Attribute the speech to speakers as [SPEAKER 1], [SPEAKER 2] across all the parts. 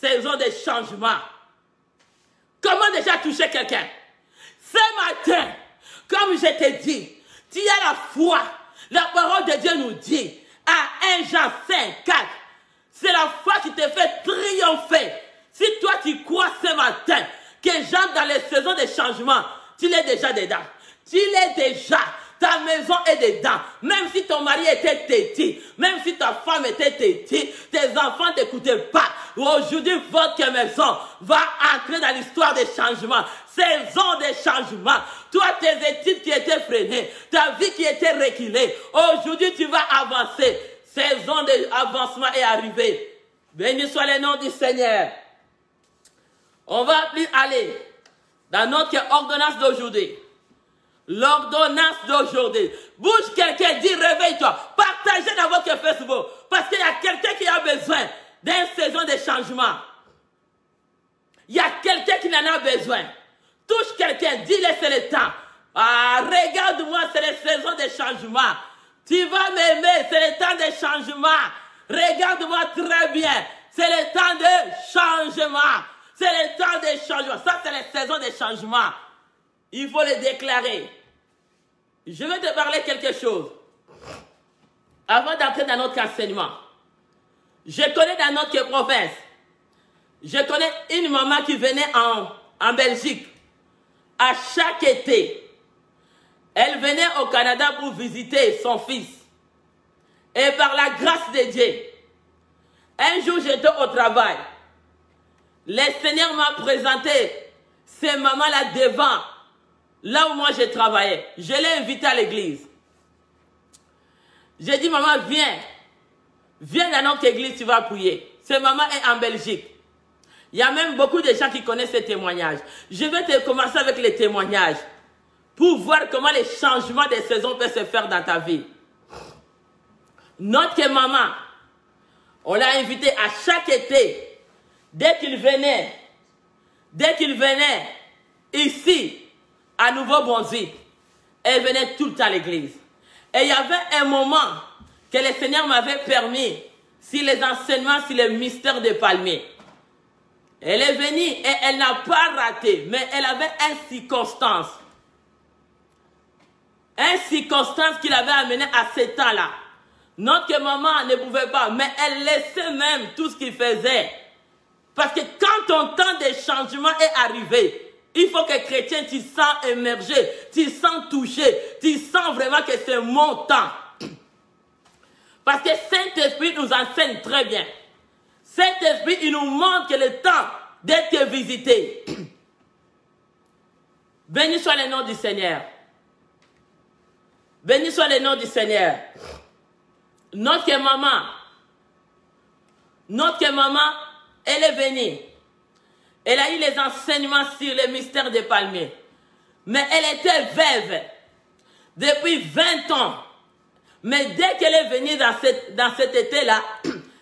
[SPEAKER 1] saison de changement. Comment déjà toucher quelqu'un? Ce matin, comme je te dis, tu as la foi. La parole de Dieu nous dit à 1 Jean 5, 4, c'est la foi qui te fait triompher. Si toi tu crois ce matin que j'entre dans les saisons de changement, tu l'es déjà dedans. Tu l'es déjà. Ta maison est dedans. Même si ton mari était têtu, même si ta femme était têtue, tes enfants ne t'écoutaient pas. Aujourd'hui, votre maison va entrer dans l'histoire des changements. Saison de changement. Toi, tes études qui étaient freinées, ta vie qui était reculée, aujourd'hui, tu vas avancer. Saison d'avancement est arrivée. Béni soit le nom du Seigneur. On va plus aller dans notre ordonnance d'aujourd'hui. L'ordonnance d'aujourd'hui. Bouge quelqu'un, dis réveille-toi. Partagez dans votre Facebook. Parce qu'il y a quelqu'un qui a besoin d'une saison de changement. Il y a quelqu'un qui en a besoin. Touche quelqu'un, dis-le c'est le temps. Ah, regarde-moi, c'est la saison de changement. Tu vas m'aimer, c'est le temps de changement. Regarde-moi très bien. C'est le temps de changement. C'est le temps de changement. Ça, c'est la saison de changement. Il faut le déclarer. Je vais te parler quelque chose. Avant d'entrer dans notre enseignement, je connais dans notre province, je connais une maman qui venait en Belgique. À chaque été, elle venait au Canada pour visiter son fils. Et par la grâce de Dieu, un jour j'étais au travail. Le Seigneur m'a présenté ces mamans-là devant là où moi je travaillais. Je l'ai invitée à l'église. J'ai dit, maman, viens. Viens dans notre église, tu vas prier. Cette maman est en Belgique. Il y a même beaucoup de gens qui connaissent ces témoignages. Je vais commencer avec les témoignages pour voir comment les changements des saisons peuvent se faire dans ta vie. Notre maman, on l'a invité à chaque été. Dès qu'il venait ici, à Nouveau-Brunswick, elle venait tout le temps à l'église. Et il y avait un moment que le Seigneur m'avait permis, sur les enseignements, sur le mystère des palmiers. Elle est venue et elle n'a pas raté, mais elle avait une circonstance. Une circonstance qui l'avait amenée à ce temps-là. Notre maman ne pouvait pas, mais elle laissait même tout ce qu'il faisait. Parce que quand ton temps de changement est arrivé, il faut que chrétien, tu sens émerger, tu sens toucher, tu sens vraiment que c'est mon temps. Parce que Saint-Esprit nous enseigne très bien. Saint-Esprit, il nous montre que le temps d'être visité. Béni soit le nom du Seigneur. Béni soit le nom du Seigneur. Notre maman, elle est venue. Elle a eu les enseignements sur le mystère des palmiers. Mais elle était veuve depuis 20 ans. Mais dès qu'elle est venue dans cet été-là,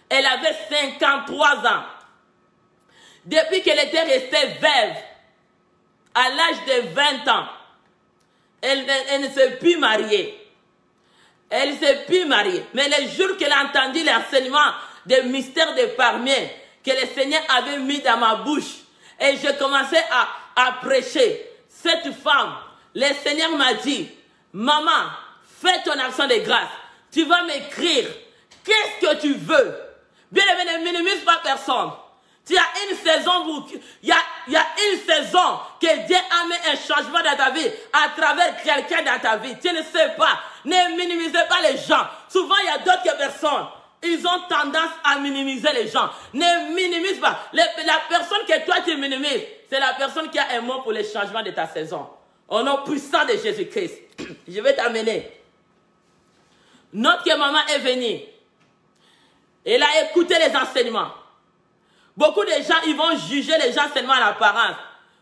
[SPEAKER 1] elle avait 53 ans. Depuis qu'elle était restée veuve, à l'âge de 20 ans, elle ne s'est plus mariée. Elle ne s'est plus mariée. Mais le jour qu'elle a entendu l'enseignement des mystères des palmiers que le Seigneur avait mis dans ma bouche, et je commençais à prêcher. Cette femme, le Seigneur m'a dit, maman, fais ton action de grâce. Tu vas m'écrire. Qu'est-ce que tu veux? Bien aimé, ne minimise pas personne. Tu as une saison, il y a une saison que Dieu a mis un changement dans ta vie à travers quelqu'un dans ta vie. Tu ne sais pas. Ne minimisez pas les gens. Souvent, il y a d'autres personnes. Ils ont tendance à minimiser les gens. Ne minimise pas. La personne que toi tu minimises, c'est la personne qui a un mot pour le changement de ta saison. Au nom puissant de Jésus-Christ. Je vais t'amener. Notre maman est venue. Elle a écouté les enseignements. Beaucoup de gens, ils vont juger les gens seulement à l'apparence.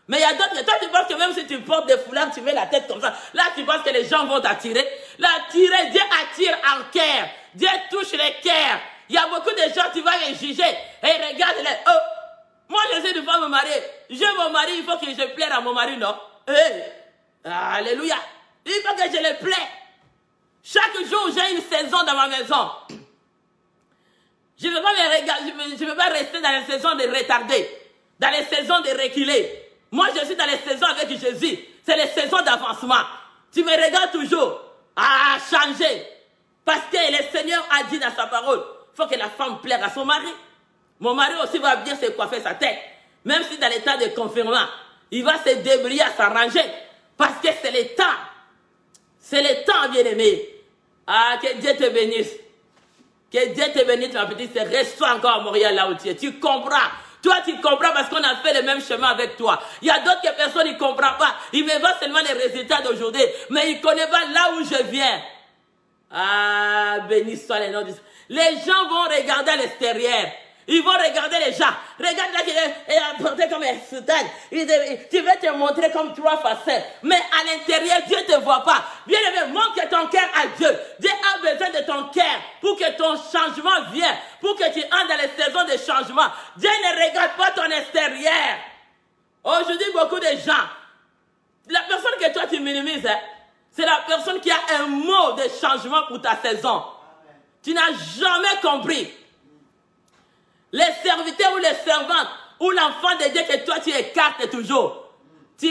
[SPEAKER 1] Mais il y a d'autres, toi tu penses que même si tu portes des foulards, tu mets la tête comme ça, là tu penses que les gens vont t'attirer. Là, attirer, Dieu attire en cœur. Dieu touche les cœurs. Il y a beaucoup de gens, tu vas les juger. Et regarde-les. Oh, moi je sais de pas me marier. Je mon mari, il faut que je plaire à mon mari, non? Hey. Alléluia. Il faut que je le plaise. Chaque jour, j'ai une saison dans ma maison. Je ne veux pas je veux pas rester dans les saisons de retardés, dans les saisons de reculés. Moi, je suis dans les saisons avec Jésus. C'est les saisons d'avancement. Tu me regardes toujours à changer. Parce que le Seigneur a dit dans sa parole, il faut que la femme plaire à son mari. Mon mari aussi va bien se coiffer sa tête. Même si dans l'état de confinement, il va se débrouiller à s'arranger. Parce que c'est le temps. C'est le temps, bien-aimé. Ah, que Dieu te bénisse. Que Dieu te bénisse, ma petite. Reste encore à Montréal, là où tu es. Tu comprends. Toi, tu comprends parce qu'on a fait le même chemin avec toi. Il y a d'autres personnes qui ne comprennent pas. Ils me voient seulement les résultats d'aujourd'hui. Mais ils ne connaissent pas là où je viens. Ah, béni soit le nom de Dieu. Les gens vont regarder à l'extérieur. Ils vont regarder les gens. Regarde là qu'il est porté comme un soutane. Tu veux te montrer comme 3 facettes. Mais à l'intérieur, Dieu ne te voit pas. Bien aimé, montre ton cœur à Dieu. Dieu a besoin de ton cœur pour que ton changement vienne. Pour que tu entres dans les saisons de changement. Dieu ne regarde pas ton extérieur. Aujourd'hui, beaucoup de gens, la personne que toi tu minimises, c'est la personne qui a un mot de changement pour ta saison. Tu n'as jamais compris. Les serviteurs ou les servantes ou l'enfant de Dieu que toi tu écartes toujours. Tu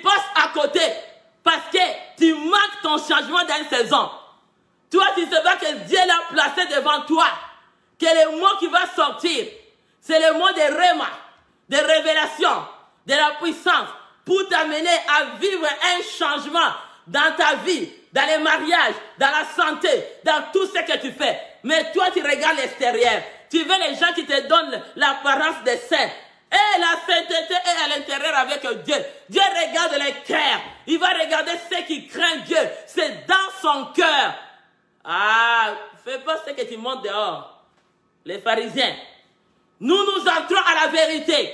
[SPEAKER 1] passes à côté parce que tu manques ton changement dans une saison. Toi tu sais pas que Dieu l'a placé devant toi. Que le mot qui va sortir, c'est le mot de Réma, de révélation, de la puissance pour t'amener à vivre un changement dans ta vie, dans les mariages, dans la santé, dans tout ce que tu fais. Mais toi tu regardes l'extérieur. Tu veux les gens qui te donnent l'apparence des saints. Et la sainteté est à l'intérieur avec Dieu. Dieu regarde les cœurs. Il va regarder ceux qui craignent Dieu. C'est dans son cœur. Ah, fais pas ce que tu montres dehors. Les pharisiens. Nous entrons à la vérité.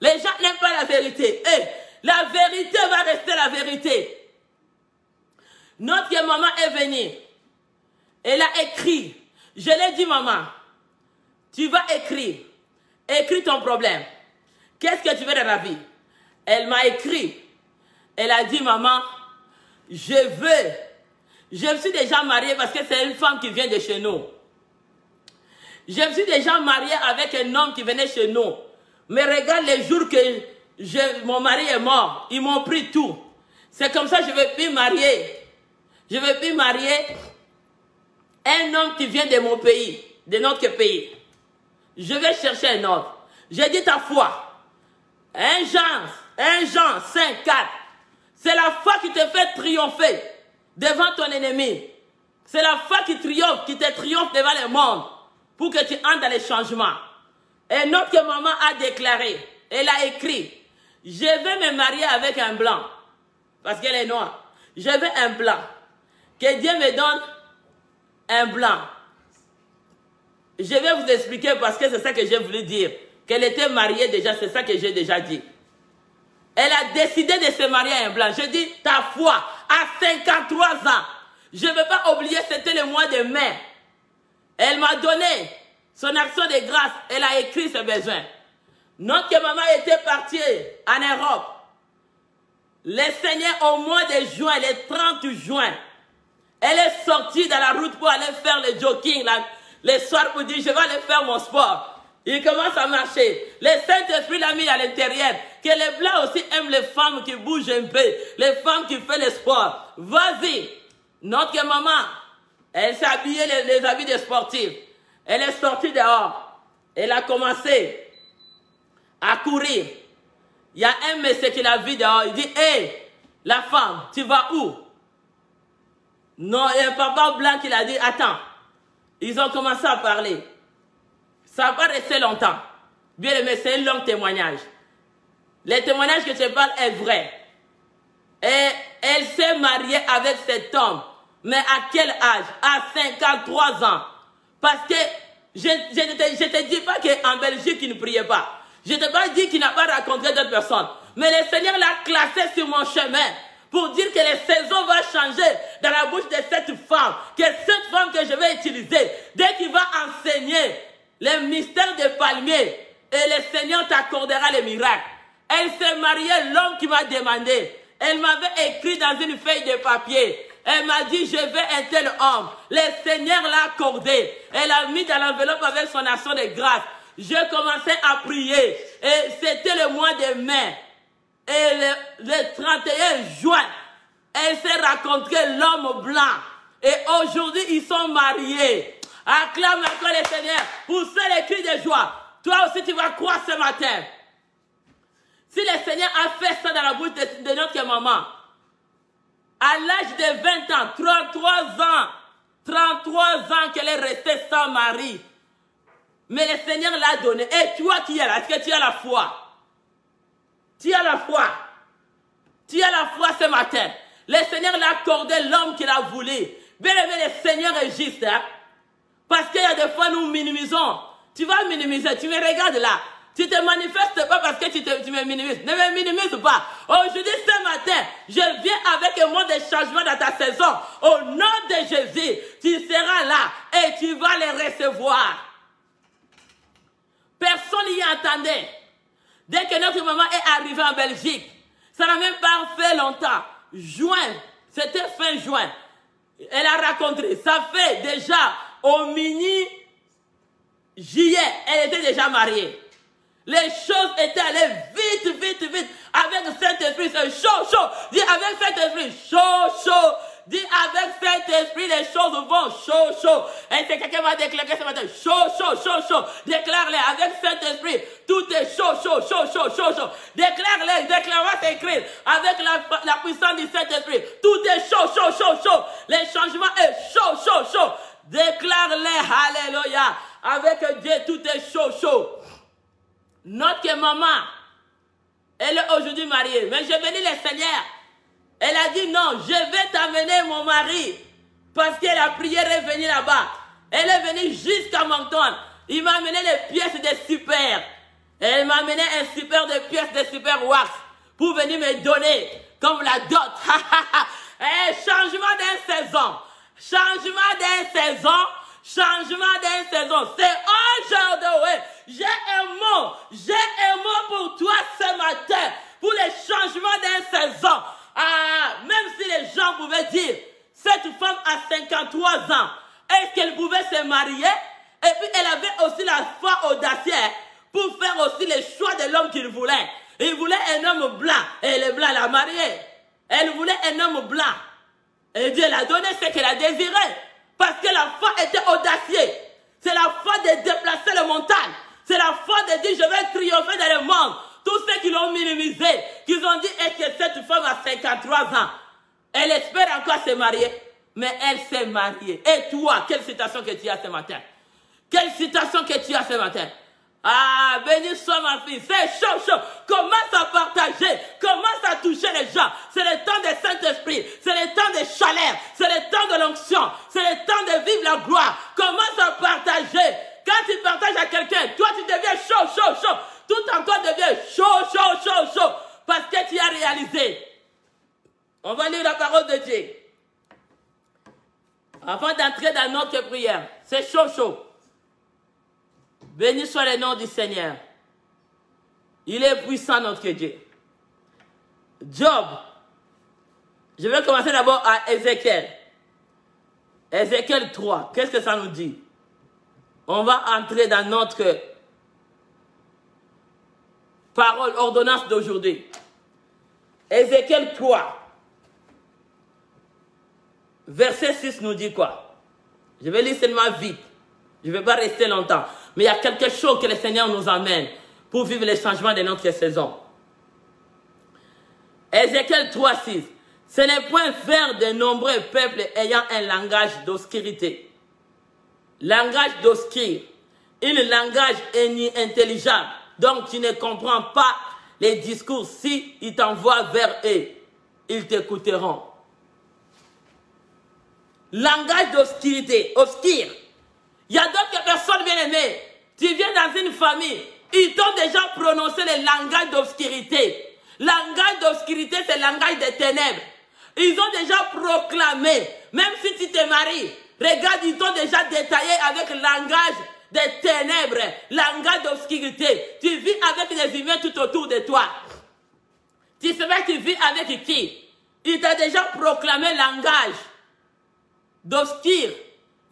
[SPEAKER 1] Les gens n'aiment pas la vérité. Et la vérité va rester la vérité. Notre maman est venue. Elle a écrit. Je l'ai dit, maman. Tu vas écrire. Écris ton problème. Qu'est-ce que tu veux de la vie? Elle m'a écrit. Elle a dit, maman, je me suis déjà mariée parce que c'est une femme qui vient de chez nous. Je me suis déjà mariée avec un homme qui venait chez nous. Mais regarde les jours que mon mari est mort. Ils m'ont pris tout. C'est comme ça que je ne veux plus marier. Je ne veux plus marier un homme qui vient de mon pays, de notre pays. Je vais chercher un autre. J'ai dit ta foi. 1 Jean 5, 4. C'est la foi qui te fait triompher devant ton ennemi. C'est la foi qui te triomphe devant le monde pour que tu entres dans les changements. Et notre maman a déclaré, elle a écrit, je vais me marier avec un blanc parce qu'elle est noire. Je veux un blanc. Que Dieu me donne un blanc. Je vais vous expliquer parce que c'est ça que j'ai voulu dire. Qu'elle était mariée déjà, c'est ça que j'ai déjà dit. Elle a décidé de se marier à un blanc. Je dis, ta foi, à 53 ans. Je ne veux pas oublier, c'était le mois de mai. Elle m'a donné son action de grâce. Elle a écrit ses besoins. Notre maman était partie en Europe. Le Seigneur, au mois de juin, le 30 juin, elle est sortie dans la route pour aller faire le jogging, les soirs pour dire, je vais aller faire mon sport. Il commence à marcher. Le Saint-Esprit l'a mis à l'intérieur. Que les Blancs aussi aiment les femmes qui bougent un peu. Les femmes qui font le sport. Vas-y. Notre maman, elle s'est habillée les habits de sportifs. Elle est sortie dehors. Elle a commencé à courir. Il y a un monsieur qui l'a vu dehors. Il dit, hé, la femme, tu vas où? Non, il y a un papa blanc qui l'a dit, attends. Ils ont commencé à parler. Ça va pas rester longtemps. Bien aimé, c'est un long témoignage. Le témoignage que je parle est vrai. Et elle s'est mariée avec cet homme. Mais à quel âge? À 53 ans. Parce que je ne te dis pas qu'en Belgique, il ne priait pas. Je ne t'ai pas dit qu'il n'a pas rencontré d'autres personnes. Mais le Seigneur l'a classé sur mon chemin pour dire que les saisons vont changer dans la bouche de cette femme. Que cette femme que je vais utiliser, dès qu'il va enseigner les mystères des palmiers, et le Seigneur t'accordera les miracles. Elle s'est mariée, l'homme qui m'a demandé. Elle m'avait écrit dans une feuille de papier Elle m'a dit, je veux un tel homme. Le Seigneur l'a accordé. Elle a mis dans l'enveloppe avec son action de grâce. Je commençais à prier. Et c'était le mois de mai. Et le 31 juin, elle s'est rencontrée l'homme blanc. Et aujourd'hui, ils sont mariés. Acclame encore le Seigneur pour ces cris de joie. Toi aussi, tu vas croire ce matin. Si le Seigneur a fait ça dans la bouche de notre maman, à l'âge de 20 ans, 33 ans qu'elle est restée sans mari. Mais le Seigneur l'a donné. Et toi qui es là, est-ce que tu as la foi? Tu as la foi. Tu as la foi ce matin. Le Seigneur l'a accordé l'homme qu'il a voulu. Bien aimé, le Seigneur est juste. Hein? Parce qu'il y a des fois, nous minimisons. Tu vas minimiser. Tu me regardes là. Tu te manifestes pas parce que tu me minimises. Ne me minimise pas. Aujourd'hui, ce matin, je viens avec un mot de changement dans ta saison. Au nom de Jésus, tu seras là et tu vas les recevoir. Personne n'y attendait. Dès que notre maman est arrivée en Belgique, ça n'a même pas fait longtemps. Juin, c'était fin juin. Elle a rencontré. Ça fait déjà au mini juillet, elle était déjà mariée. Les choses étaient allées vite. Avec Saint-Esprit, c'est chaud. Dis avec Saint-Esprit, chaud. Dis avec Saint-Esprit, les choses vont chaud. Et c'est quelqu'un va déclarer ce matin, chaud. Déclare-les avec Saint-Esprit. Tout est chaud. Déclare-les, déclare-moi c'est écrit. Avec la puissance du Saint-Esprit. Tout est chaud. Les changements est chaud. Déclare-les, alléluia. Avec Dieu, tout est chaud. Notre maman, elle est aujourd'hui mariée. Mais je bénis le Seigneur. Elle a dit non, je vais t'amener mon mari. Parce qu'elle a prié de venir là-bas. Elle est venue jusqu'à Moncton. Il m'a amené les pièces de super. Elle m'a amené un super de pièces de super wax. Pour venir me donner comme la dot. Changement d'une saison. C'est aujourd'hui. J'ai un mot pour toi ce matin. Pour le changement d'une saison. Même si les gens pouvaient dire, cette femme a 53 ans, est-ce qu'elle pouvait se marier? Et puis elle avait aussi la foi audacieuse pour faire aussi le choix de l'homme qu'il voulait. Il voulait un homme blanc, et le blanc l'a marié. Elle voulait un homme blanc. Et Dieu l'a donné ce qu'elle a désiré. Parce que la foi était audacieuse. C'est la foi de déplacer les montagnes. C'est la foi de dire, je vais triompher dans le monde. Tous ceux qui l'ont minimisé, qui ont dit, est-ce que cette femme a 53 ans? Elle espère encore se marier. Mais elle s'est mariée. Et toi, quelle citation que tu as ce matin? Quelle citation que tu as ce matin? Béni soit ma fille. C'est chaud. Commence à partager. Commence à toucher les gens. C'est le temps de Saint-Esprit. C'est le temps de chaleur. C'est le temps de l'onction. C'est le temps de vivre la gloire. Commence à partager. Quand tu partages à quelqu'un, toi tu deviens chaud. Tout en toi devient chaud. Parce que tu as réalisé. On va lire la parole de Dieu. Avant d'entrer dans notre prière. C'est chaud. Béni soit le nom du Seigneur. Il est puissant notre Dieu. Job. Je vais commencer d'abord à Ézéchiel. Ézéchiel 3. Qu'est-ce que ça nous dit? On va entrer dans notre parole, ordonnance d'aujourd'hui. Ézéchiel 3. Verset 6 nous dit quoi? Je vais lire seulement vite. Je ne vais pas rester longtemps. Mais il y a quelque chose que le Seigneur nous amène pour vivre les changements de notre saison. Ézéchiel 3, 6. Ce n'est point faire de nombreux peuples ayant un langage d'obscurité. Langage d'obscur. Un langage intelligible. Donc tu ne comprends pas les discours. Si ils t'envoient vers eux, ils t'écouteront. Langage d'obscurité. Obscur. Il y a d'autres personnes bien aimées. Tu viens dans une famille. Ils t'ont déjà prononcé le langage d'obscurité. Langage d'obscurité, c'est le langage des ténèbres. Ils ont déjà proclamé. Même si tu te maries. Regarde, ils t'ont déjà détaillé avec le langage des ténèbres. Langage d'obscurité. Tu vis avec les humains tout autour de toi. Tu sais pas que tu vis avec qui? Il t'a déjà proclamé langage d'obscur,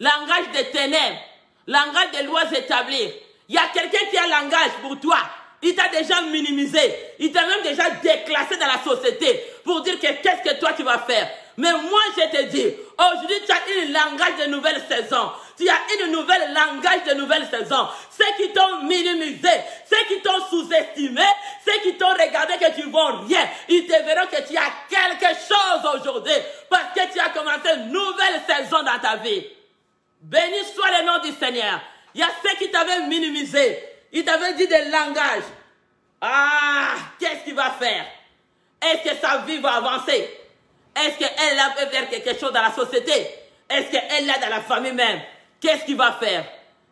[SPEAKER 1] langage des ténèbres, langage des lois établies. Il y a quelqu'un qui a un langage pour toi. Il t'a déjà minimisé. Il t'a même déjà déclassé dans la société pour dire que qu'est-ce que toi tu vas faire. Mais moi je te dis, aujourd'hui tu as un langage de nouvelle saison. Tu as une nouvelle langage de nouvelle saison. Ceux qui t'ont minimisé, ceux qui t'ont sous-estimé, ceux qui t'ont regardé que tu ne vaux rien, ils te verront que tu as quelque chose aujourd'hui parce que tu as commencé une nouvelle saison dans ta vie. Béni soit le nom du Seigneur. Il y a ceux qui t'avaient minimisé. Ils t'avaient dit des langages. Ah, qu'est-ce qu'il va faire? Est-ce que sa vie va avancer? Est-ce qu'elle va faire quelque chose dans la société? Est-ce qu'elle est dans la famille même? Qu'est-ce qu'il va faire?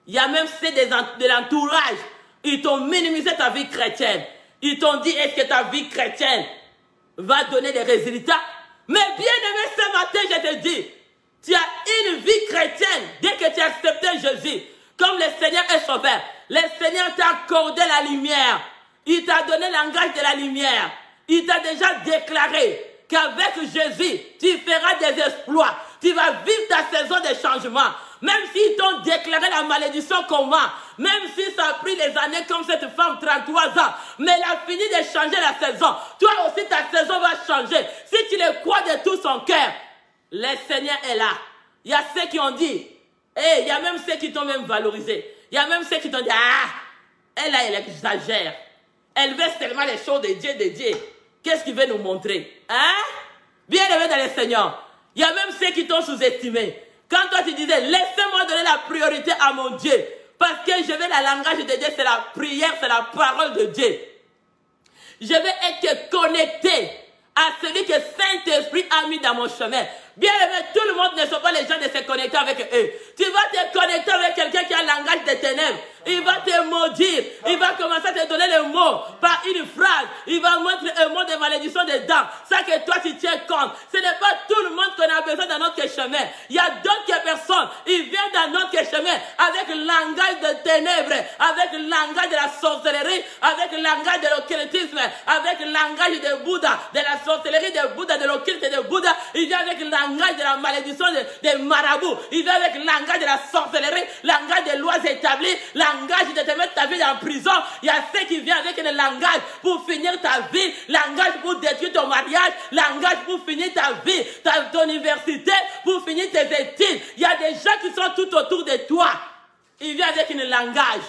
[SPEAKER 1] Il y a même ceux de l'entourage. Ils t'ont minimisé ta vie chrétienne. Ils t'ont dit, est-ce que ta vie chrétienne va donner des résultats? Mais bien aimé, ce matin, je te dis, tu as une vie chrétienne dès que tu as accepté Jésus. Comme le Seigneur est sauveur, le Seigneur t'a accordé la lumière. Il t'a donné le langage de la lumière. Il t'a déjà déclaré qu'avec Jésus, tu feras des exploits. Tu vas vivre ta saison de changement. Même s'ils t'ont déclaré la malédiction comment, même si ça a pris des années comme cette femme, 33 ans, mais elle a fini de changer la saison. Toi aussi, ta saison va changer. Si tu le crois de tout son cœur, le Seigneur est là. Il y a ceux qui ont dit, il y a même ceux qui t'ont même valorisé. Il y a même ceux qui t'ont dit, elle exagère. Elle veut seulement les choses de Dieu, Qu'est-ce qu'il veut nous montrer? Bien aimé dans le Seigneur. Il y a même ceux qui t'ont sous-estimé. Quand toi tu disais, laissez-moi donner la priorité à mon Dieu. Parce que je veux la langage de Dieu, c'est la prière, c'est la parole de Dieu. Je vais être connecté à celui que Saint-Esprit a mis dans mon chemin. Bien aimé, tout le monde ne sont pas les gens de se connecter avec eux. Tu vas te connecter avec quelqu'un qui a le langage des ténèbres. Il va te maudire. Il va commencer à te donner le mot par une phrase. Il va montrer un mot de malédiction dedans. Ça que toi tu tiens compte. Ce n'est pas tout le monde qu'on a besoin dans notre chemin. Il y a d'autres personnes. Ils viennent dans notre chemin avec le langage de ténèbres, avec le langage de la sorcellerie, avec le langage de l'occultisme, avec le langage de Bouddha, de la sorcellerie de Bouddha, de l'occulte de Bouddha. Il vient avec le langage de la malédiction des marabouts. Il vient avec le langage de la sorcellerie, langage des lois établies, langage de te mettre ta vie en prison. Il y a ceux qui viennent avec le langage pour finir ta vie, langage pour détruire ton mariage, langage pour finir ta vie, ton université, pour finir tes études. Il y a des gens qui sont tout autour de toi. Ils viennent avec un langage.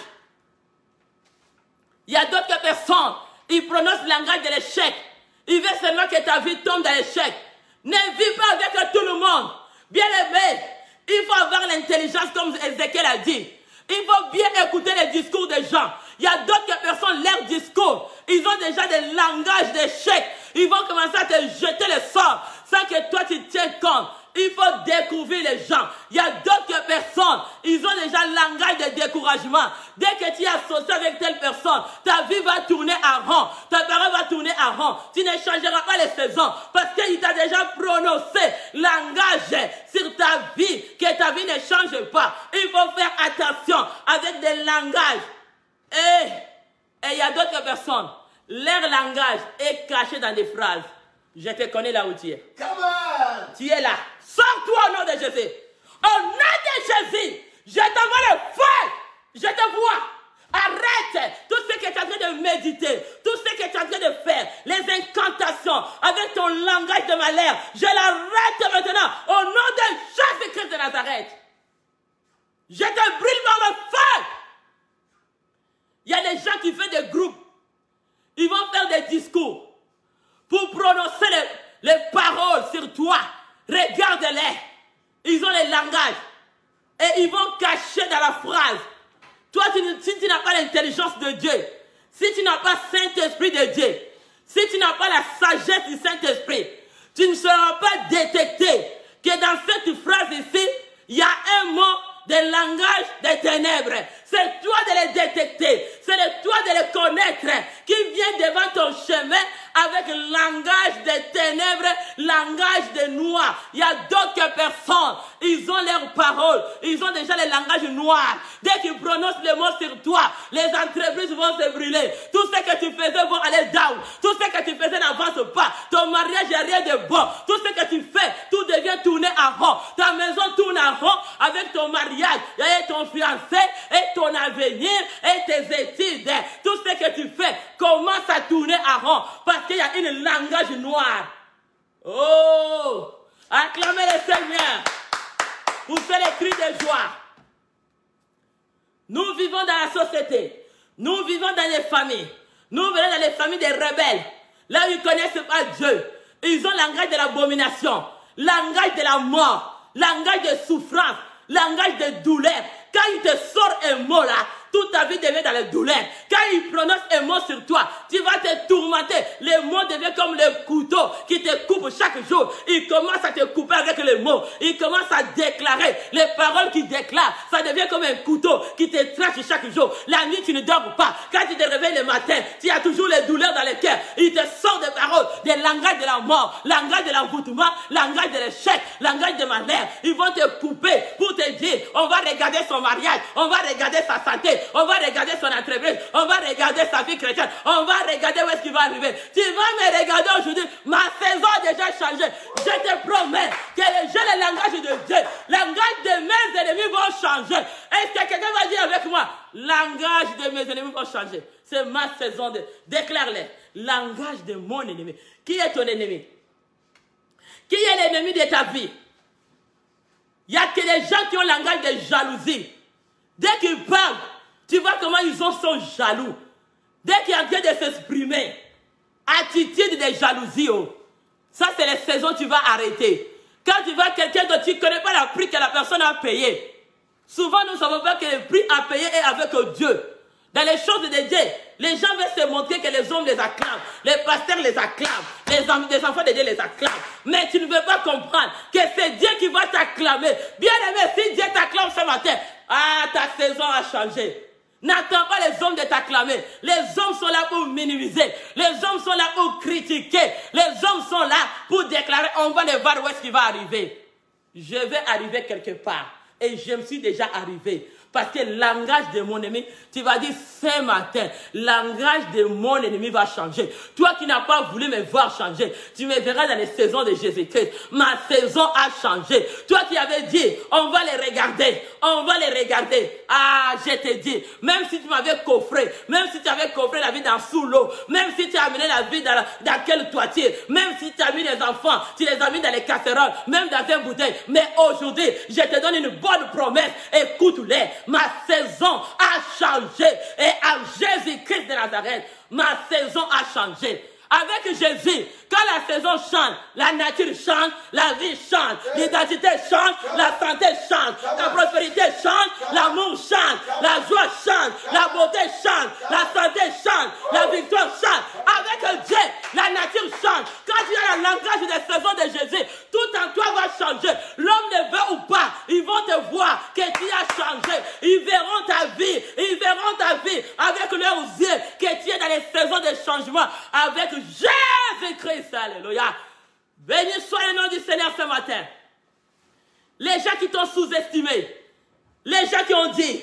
[SPEAKER 1] Il y a d'autres personnes, ils prononcent le langage de l'échec. Ils veulent seulement que ta vie tombe dans l'échec. Ne vis pas avec tout le monde. Bien aimé, il faut avoir l'intelligence comme Ézéchiel a dit. Il faut bien écouter les discours des gens. Il y a d'autres personnes, leurs discours, ils ont déjà des langages d'échec. Ils vont commencer à te jeter le sort sans que toi tu tiens compte. Il faut découvrir les gens. Il y a d'autres personnes, ils ont déjà le langage de découragement. Dès que tu es associé avec telle personne, ta vie va tourner à rond. Ta parole va tourner à rond. Tu ne changeras pas les saisons parce qu'il t'a déjà prononcé langage sur ta vie, que ta vie ne change pas. Il faut faire attention avec des langages. Et il y a d'autres personnes, leur langage est caché dans des phrases. Je te connais là où tu es. Tu es là. Sors-toi au nom de Jésus. Au nom de Jésus, je t'envoie le feu. Je te vois. Arrête tout ce que tu es en train de méditer, tout ce que tu es en train de faire, les incantations avec ton langage de malheur. Je l'arrête maintenant au nom de Jésus-Christ de Nazareth. Je te brûle par le feu. Il y a des gens qui font des groupes. Ils vont faire des discours pour prononcer les paroles sur toi. Regarde-les. Ils ont les langages. Et ils vont cacher dans la phrase. Toi, si tu n'as pas l'intelligence de Dieu, si tu n'as pas Saint-Esprit de Dieu, si tu n'as pas la sagesse du Saint-Esprit, tu ne seras pas détecté que dans cette phrase ici, il y a un mot de langage des ténèbres. C'est toi de les détecter. C'est toi de les connaître qui vient devant ton chemin avec le langage des ténèbres, langage des noirs. Il y a d'autres personnes, ils ont leurs paroles, ils ont déjà les langages noirs. Dès qu'ils prononcent les mots sur toi, les entreprises vont se brûler. Tout ce que tu faisais va aller down. Tout ce que tu faisais n'avance pas. Ton mariage n'a rien de bon. Tout ce que tu fais, tout devient tourner en rond. Ta maison tourne en rond avec ton mariage, et ton fiancé, et ton avenir, et tes études. Tout ce que tu fais commence à tourner en rond parce qu'il y a une langage noire. Oh! Acclamez le Seigneur. Vous faites les cris de joie. Nous vivons dans la société. Nous vivons dans les familles. Nous venons dans les familles des rebelles. Là où ils ne connaissent pas Dieu. Ils ont le langage de l'abomination, langage de la mort, langage de souffrance, langage de douleur. Quand il te sort un mot là, toute ta vie devient dans la douleur. Quand il prononce un mot sur toi, tu vas te tourmenter. Le mot devient comme le couteau qui te coupe chaque jour. Il commence à te couper avec les mots. Il commence à déclarer. Les paroles qu'il déclare, ça devient comme un couteau qui te tranche chaque jour. La nuit, tu ne dors pas. Quand tu te réveilles le matin, tu as toujours les douleurs dans le cœur. Il te sort des paroles, des langages de la mort, langage de l'envoûtement, langage de l'échec, langage de malheur. Ils vont te couper pour te dire, on va regarder son mariage, on va regarder sa santé, on va regarder son entreprise, on va regarder sa vie chrétienne, on va regarder où est-ce qu'il va arriver. Tu vas me regarder aujourd'hui, ma saison a déjà changé. Je te promets que j'ai le langage de Dieu, le langage de mes ennemis vont changer. Est-ce que quelqu'un va dire avec moi, langage de mes ennemis vont changer? C'est ma saison de... Déclare-le. Langage de mon ennemi. Qui est ton ennemi? Qui est l'ennemi de ta vie? Il n'y a que les gens qui ont le langage de jalousie. Dès qu'ils parlent, tu vois comment ils sont jaloux. Dès qu'il y a en train de s'exprimer, attitude de jalousie. Oh. Ça, c'est les saisons où tu vas arrêter. Quand tu vois quelqu'un dont tu ne connais pas le prix que la personne a payé, souvent nous ne savons pas que le prix à payer est avec Dieu. Dans les choses de Dieu, les gens veulent se montrer que les hommes les acclament, les pasteurs les acclament, les enfants de Dieu les acclament. Mais tu ne veux pas comprendre que c'est Dieu qui va t'acclamer. Bien aimé, si Dieu t'acclame ce matin, ah, ta saison a changé. N'attends pas les hommes de t'acclamer. Les hommes sont là pour minimiser. Les hommes sont là pour critiquer. Les hommes sont là pour déclarer, on va les voir où est-ce qu'il va arriver. Je vais arriver quelque part. Et je me suis déjà arrivé. Parce que le langage de mon ennemi, tu vas dire ce matin, le langage de mon ennemi va changer. Toi qui n'as pas voulu me voir changer, tu me verras dans les saisons de Jésus-Christ. Ma saison a changé. Toi qui avais dit, on va les regarder, on va les regarder. Ah, je te dis, même si tu m'avais coffré, même si tu avais coffré la vie dans sous l'eau, même si tu as amené la vie dans quelle toiture, même si tu as mis les enfants, tu les as mis dans les casseroles, même dans un bouteille. Mais aujourd'hui, je te donne une bonne promesse. Écoute-les. Ma saison a changé. Et à Jésus-Christ de Nazareth, ma saison a changé. Avec Jésus, quand la saison change, la nature change, la vie change, l'identité change, la santé change, la prospérité change, l'amour change, la joie change, la beauté change, la santé change, la victoire change. Avec Dieu, la nature change. Quand tu as le langage des saisons de Jésus, tout en toi va changer. L'homme ne veut ou pas, ils vont te voir que tu as changé. Ils verront ta vie avec leurs yeux, que tu es dans les saisons de changement avec Jésus-Christ. Alléluia. Béni soit le nom du Seigneur ce matin. Les gens qui t'ont sous-estimé, les gens qui ont dit,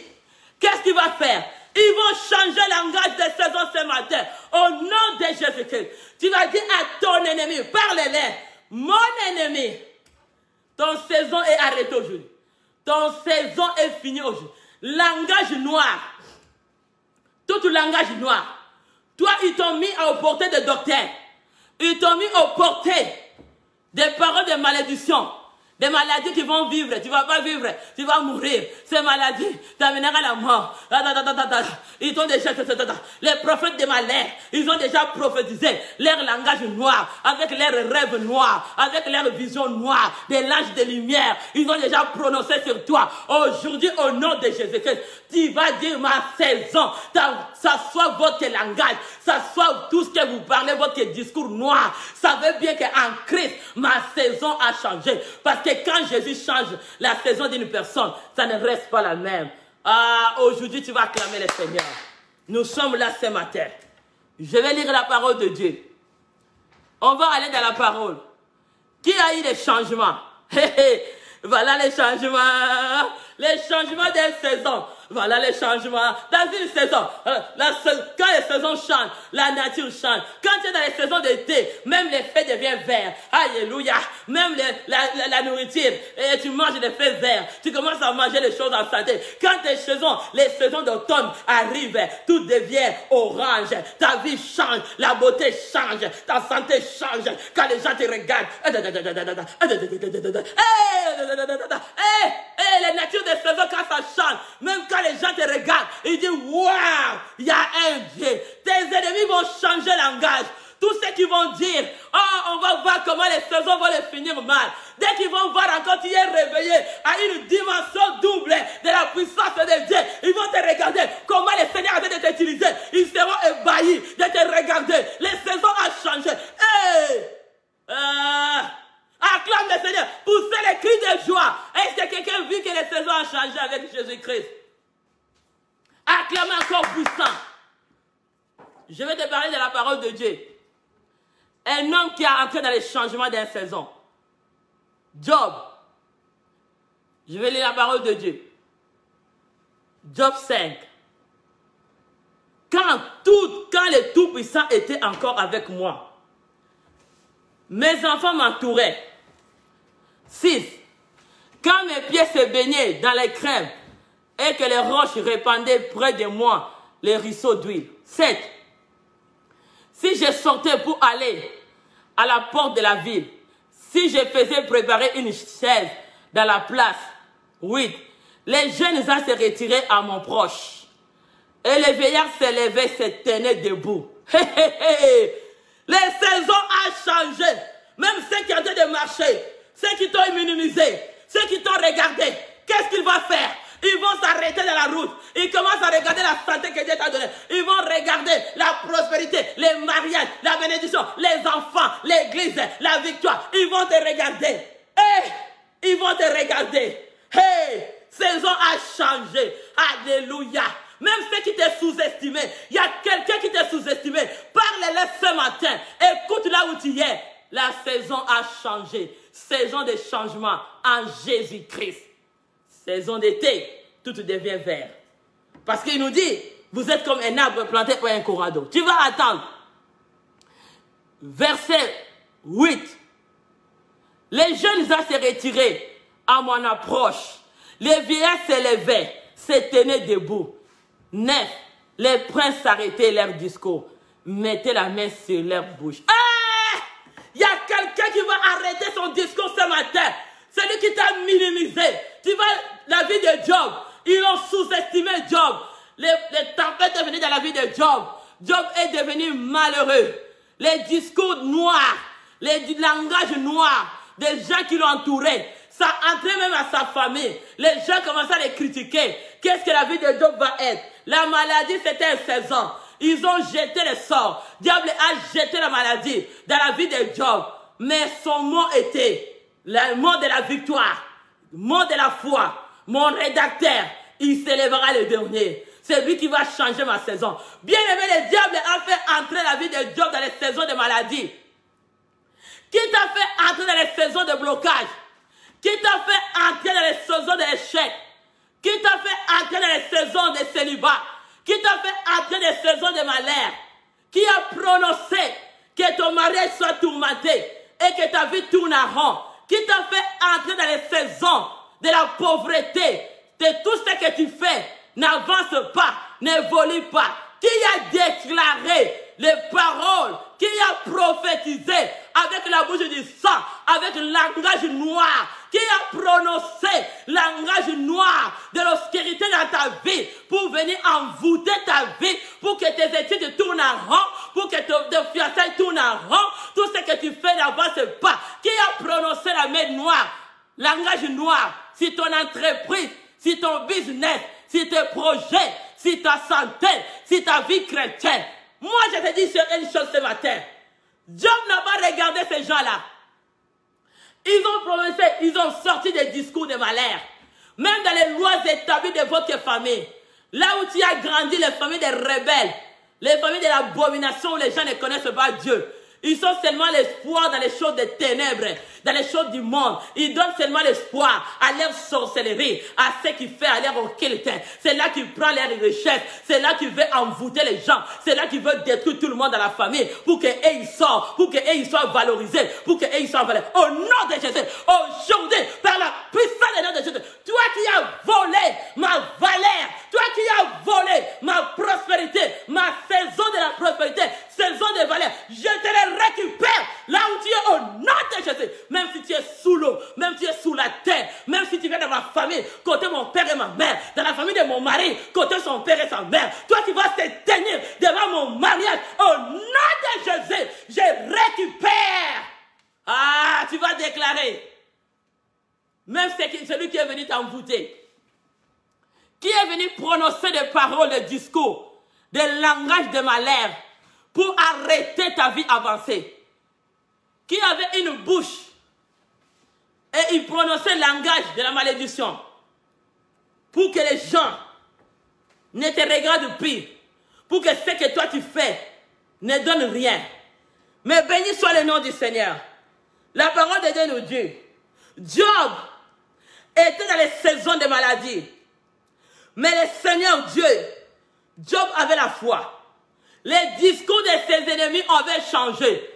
[SPEAKER 1] qu'est-ce qu'il va faire? Ils vont changer le langage de saison ce matin. Au nom de Jésus-Christ. Tu vas dire à ton ennemi, parle-les. Mon ennemi, ton saison est arrêtée aujourd'hui. Ton saison est finie aujourd'hui. Langage noir. Tout langage noir. Toi, ils t'ont mis à portée de docteurs. Ils t'ont mis aux portées des paroles de malédiction. Des maladies qui vont vivre. Tu ne vas pas vivre. Tu vas mourir. Ces maladies t'amèneront à la mort. Ils ont déjà... Les prophètes de malheur, ils ont déjà prophétisé leur langage noir, avec leurs rêves noirs, avec leurs visions noires, des langes de lumière. Ils ont déjà prononcé sur toi. Aujourd'hui, au nom de Jésus-Christ, tu vas dire ma saison. Ça soit votre langage, ça soit tout ce que vous parlez, votre discours noir. Savez bien qu'en Christ, ma saison a changé. Parce que quand Jésus change la saison d'une personne, ça ne reste pas la même. Ah, aujourd'hui, tu vas acclamer le Seigneur. Nous sommes là ce matin. Je vais lire la parole de Dieu. On va aller dans la parole. Qui a eu des changements? Voilà les changements. Les changements des saisons. Voilà les changements. Dans une saison, quand les saisons changent, la nature change. Quand tu es dans les saisons d'été, même les feuilles deviennent vertes. Alléluia. Même la nourriture, et tu manges des feuilles vertes. Tu commences à manger des choses en santé. Quand les saisons d'automne arrivent, tout devient orange. Ta vie change, la beauté change, ta santé change. Quand les gens te regardent, les natures des saisons, quand ça change, même quand les gens te regardent, ils disent waouh, il y a un Dieu. Tes ennemis vont changer langage. Tous ceux qui vont dire, oh, on va voir comment les saisons vont les finir mal. Dès qu'ils vont voir encore tu es réveillé à une dimension double de la puissance de Dieu, ils vont te regarder comment le Seigneur a de t'utiliser. Ils seront ébahis de te regarder. Les saisons ont changé. Acclame le Seigneur. Poussez les cris de joie. Est-ce que quelqu'un vit que les saisons ont changé avec Jésus-Christ? Acclame encore puissant. Je vais te parler de la parole de Dieu. Un homme qui a entré dans les changements d'une saison. Job. Je vais lire la parole de Dieu. Job 5. Quand le Tout-Puissant était encore avec moi, mes enfants m'entouraient. 6. Quand mes pieds se baignaient dans les crèmes et que les roches répandaient près de moi les ruisseaux d'huile. 7. Si je sortais pour aller à la porte de la ville, si je faisais préparer une chaise dans la place, 8. Les jeunes gens se retiraient à mon proche. Et les vieillards se levaient, se tenaient debout. Les saisons ont changé. Même ceux qui ont été de marcher, ceux qui t'ont immunisé, ceux qui t'ont regardé, qu'est-ce qu'ils vont faire? Ils vont s'arrêter dans la route. Ils commencent à regarder la santé que Dieu t'a donnée. Ils vont regarder la prospérité, les mariages, la bénédiction, les enfants, l'église, la victoire. Ils vont te regarder. Ils vont te regarder. Saison a changé. Alléluia. Même ceux qui t'ont sous-estimé, il y a quelqu'un qui t'a sous-estimé. Parle-les ce matin. Écoute là où tu es. La saison a changé. Saison de changement en Jésus-Christ. Saison d'été, tout devient vert. Parce qu'il nous dit, vous êtes comme un arbre planté par un courant d'eau. Tu vas attendre. Verset 8. Les jeunes gens se retiraient à mon approche. Les vieillards se levaient, se tenaient debout. 9. Les princes s'arrêtaient leur discours, mettaient la main sur leur bouche. Il y a quelqu'un qui va arrêter son discours ce matin. Celui qui t'a minimisé. Tu vois la vie de Job. Ils ont sous-estimé Job. Les tempêtes sont venues dans la vie de Job. Job est devenu malheureux. Les discours noirs, les langages noirs des gens qui l'ont entouré, ça entrait même à sa famille. Les gens commençaient à les critiquer. Qu'est-ce que la vie de Job va être? La maladie, c'était une saison. Ils ont jeté le sort. Diable a jeté la maladie dans la vie de Job. Mais son mot était le mot de la victoire, le mot de la foi. Mon rédacteur, il s'élèvera le dernier. C'est lui qui va changer ma saison. Bien aimé, le diable a fait entrer la vie de Job dans les saisons de maladie. Qui t'a fait entrer dans les saisons de blocage? Qui t'a fait entrer dans les saisons d'échec? Qui t'a fait entrer dans les saisons de célibat? Qui t'a fait entrer dans les saisons de malheur? Qui a prononcé que ton mariage soit tourmenté et que ta vie tourne en rond? Qui t'a fait entrer dans les saisons de la pauvreté, de tout ce que tu fais? N'avance pas, n'évolue pas. Qui a déclaré les paroles, qui a prophétisé avec la bouche du sang, avec le langage noir, qui a prononcé le langage noir de l'obscurité dans ta vie pour venir envoûter ta vie, pour que tes études tournent en rond, pour que tes fiançailles tournent en rond, tout ce que tu fais n'avance pas. Qui a prononcé la main noire, langage noir, si ton entreprise, si ton business, si tes projets, si ta santé, si ta vie chrétienne. Moi, je te dis une chose ce matin. Job n'a pas regardé ces gens-là. Ils ont prononcé, ils ont sorti des discours de malheur. Même dans les lois établies de votre famille. Là où tu as grandi, les familles des rebelles, les familles de l'abomination où les gens ne connaissent pas Dieu. Ils sont seulement l'espoir dans les choses des ténèbres, dans les choses du monde. Ils donnent seulement l'espoir à leur sorcellerie, à ce qui fait à leur occulté. C'est là qu'ils prennent leurs richesses. C'est là qu'ils veulent envoûter les gens. C'est là qu'ils veulent détruire tout le monde dans la famille pour qu'eux ils sortent, pour qu'eux ils soient valorisés, pour qu'eux ils soient valorisés. Au nom de Jésus, aujourd'hui, par la puissance du nom de Jésus, toi qui as volé ma valeur, toi qui as volé ma prospérité, ma saison de la prospérité, saison de valeur, je te les récupère là où tu es au nom de Jésus. Même si tu es sous l'eau, même si tu es sous la terre, même si tu viens dans ma famille, côté mon père et ma mère, dans la famille de mon mari, côté son père et sa mère, toi qui vas te tenir devant mon mariage, au nom de Jésus, je récupère. Ah, tu vas déclarer. Même celui qui est venu t'envoûter, qui est venu prononcer des paroles, des discours, des langages de malheur pour arrêter ta vie avancée, qui avait une bouche et il prononçait le langage de la malédiction pour que les gens ne te regardent plus, pour que ce que toi tu fais ne donne rien. Mais béni soit le nom du Seigneur. La parole de Dieu nous dit, Job était dans les saisons de maladie. Mais le Seigneur Dieu, Job avait la foi. Les discours de ses ennemis avaient changé.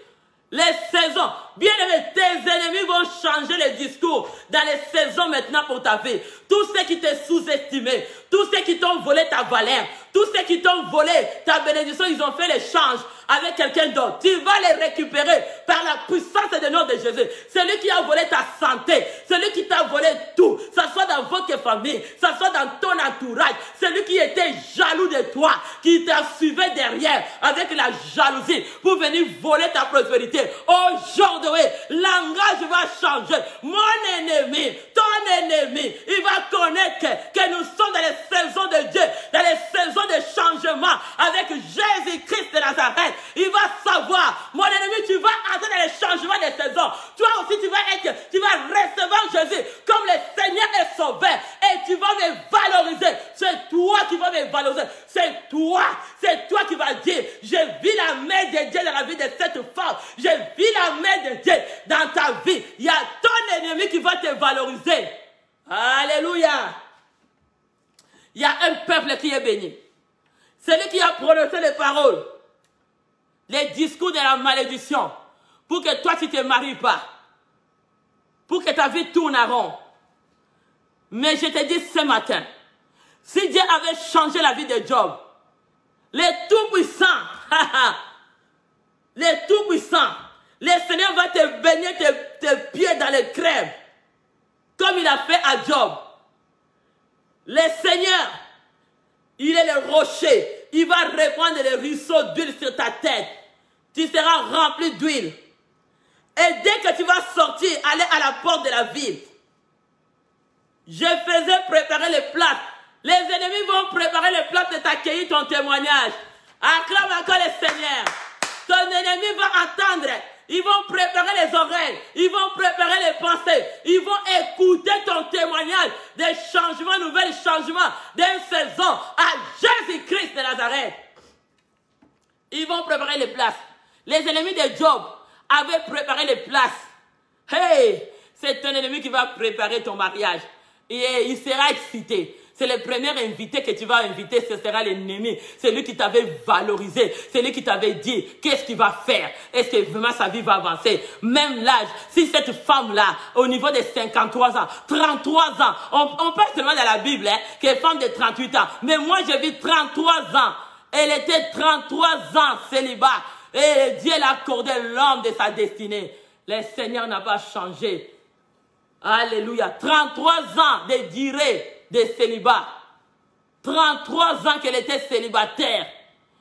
[SPEAKER 1] Les saisons, bien aimé, tes ennemis vont changer les discours dans les saisons maintenant pour ta vie. Tous ceux qui t'ont sous-estimé, tous ceux qui t'ont volé ta valeur, tous ceux qui t'ont volé ta bénédiction, ils ont fait l'échange avec quelqu'un d'autre. Tu vas les récupérer par la puissance du nom de Jésus. Celui qui a volé ta santé, celui qui t'a volé tout, ça soit dans votre famille, ça soit dans ton entourage, celui qui était jaloux de toi, qui t'a suivi derrière avec la jalousie pour venir voler ta prospérité. Aujourd'hui, langage va changer. Mon ennemi, ton ennemi, il va connaître que nous sommes dans les saisons de Dieu, dans les saisons de changement avec Jésus-Christ de Nazareth. Il va savoir, mon ennemi, tu vas entrer dans les changements des saisons. Toi aussi, tu vas recevoir Jésus comme le Seigneur est sauveur et tu vas me valoriser. C'est toi qui vas me valoriser. C'est toi qui vas dire, je vis la main de Dieu dans la vie de cette femme. Je vis la main de Dieu dans ta vie. Il y a ton ennemi qui va te valoriser. Alléluia. Il y a un peuple qui est béni. Celui qui a prononcé les paroles, les discours de la malédiction, pour que toi tu ne te maries pas, pour que ta vie tourne en rond. Mais je te dis ce matin, si Dieu avait changé la vie de Job, les tout-puissants, les tout-puissants, le Seigneur va te baigner tes pieds dans les crèmes, comme il a fait à Job. Le Seigneur, il est le rocher. Il va répandre les ruisseaux d'huile sur ta tête. Tu seras rempli d'huile. Et dès que tu vas sortir, aller à la porte de la ville, je faisais préparer les plats. Les ennemis vont préparer les plats de t'accueillir ton témoignage. Acclame encore le Seigneur. Ton ennemi va attendre. Ils vont préparer les oreilles. Ils vont préparer les pensées. Ils vont écouter ton témoignage des changements, nouvelles changements d'une saison à Jésus-Christ de Nazareth. Ils vont préparer les places. Les ennemis de Job avaient préparé les places. Hey, c'est ton ennemi qui va préparer ton mariage. Et il sera excité. C'est le premier invité que tu vas inviter, ce sera l'ennemi. C'est lui qui t'avait valorisé. C'est lui qui t'avait dit qu'est-ce qu'il va faire. Est-ce que vraiment sa vie va avancer? Même l'âge, si cette femme-là, au niveau de 53 ans, 33 ans, on parle seulement dans la Bible, qu'elle est femme de 38 ans. Mais moi, j'ai vu 33 ans. Elle était 33 ans célibat. Et Dieu l'a accordé l'homme de sa destinée. Le Seigneur n'a pas changé. Alléluia. 33 ans de durée de célibat. 33 ans qu'elle était célibataire.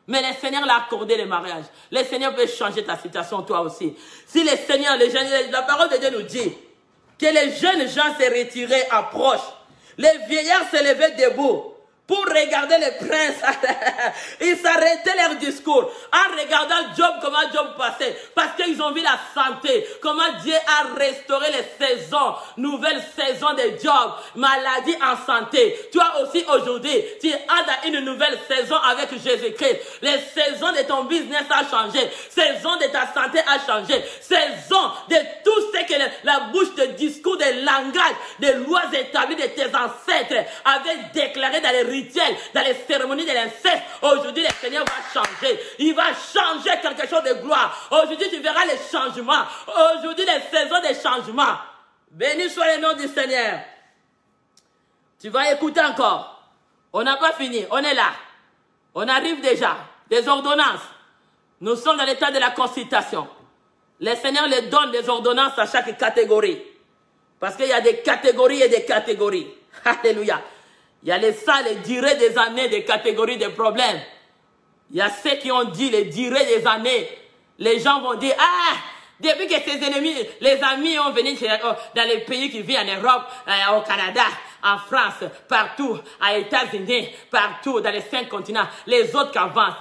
[SPEAKER 1] Mais le Seigneur l'a accordé le mariage. Le Seigneur peut changer ta situation, toi aussi. Si le Seigneur, la parole de Dieu nous dit que les jeunes gens se retiraient, approchent. Les vieillards se levaient debout pour regarder les princes. Ils s'arrêtaient leur discours en regardant Job, comment Job passait. Parce parce qu'ils ont vu la santé, comment Dieu a restauré les saisons, nouvelles saisons de job, maladie en santé. Toi aussi aujourd'hui, tu es dans une nouvelle saison avec Jésus-Christ. Les saisons de ton business a changé, saison de ta santé a changé, saison de tout ce que la bouche de discours, de langage, des lois établies de tes ancêtres avaient déclaré dans les rituels, dans les cérémonies de l'inceste. Aujourd'hui, le Seigneur va changer. Il va changer quelque chose de gloire. Aujourd'hui, tu verras les changements. Aujourd'hui, les saisons de changement. Béni soit le nom du Seigneur. Tu vas écouter encore. On n'a pas fini. On est là. On arrive déjà. Des ordonnances. Nous sommes dans l'état de la consultation. Le Seigneur les donne des ordonnances à chaque catégorie. Parce qu'il y a des catégories et des catégories. Alléluia. Il y a les ça, les durées des années, des catégories, des problèmes. Il y a ceux qui ont dit les durées des années. Les gens vont dire, ah, depuis que ses ennemis, les amis ont venu dans les pays qui vivent en Europe, au Canada, en France, partout, aux États-Unis, partout, dans les 5 continents, les autres qui avancent.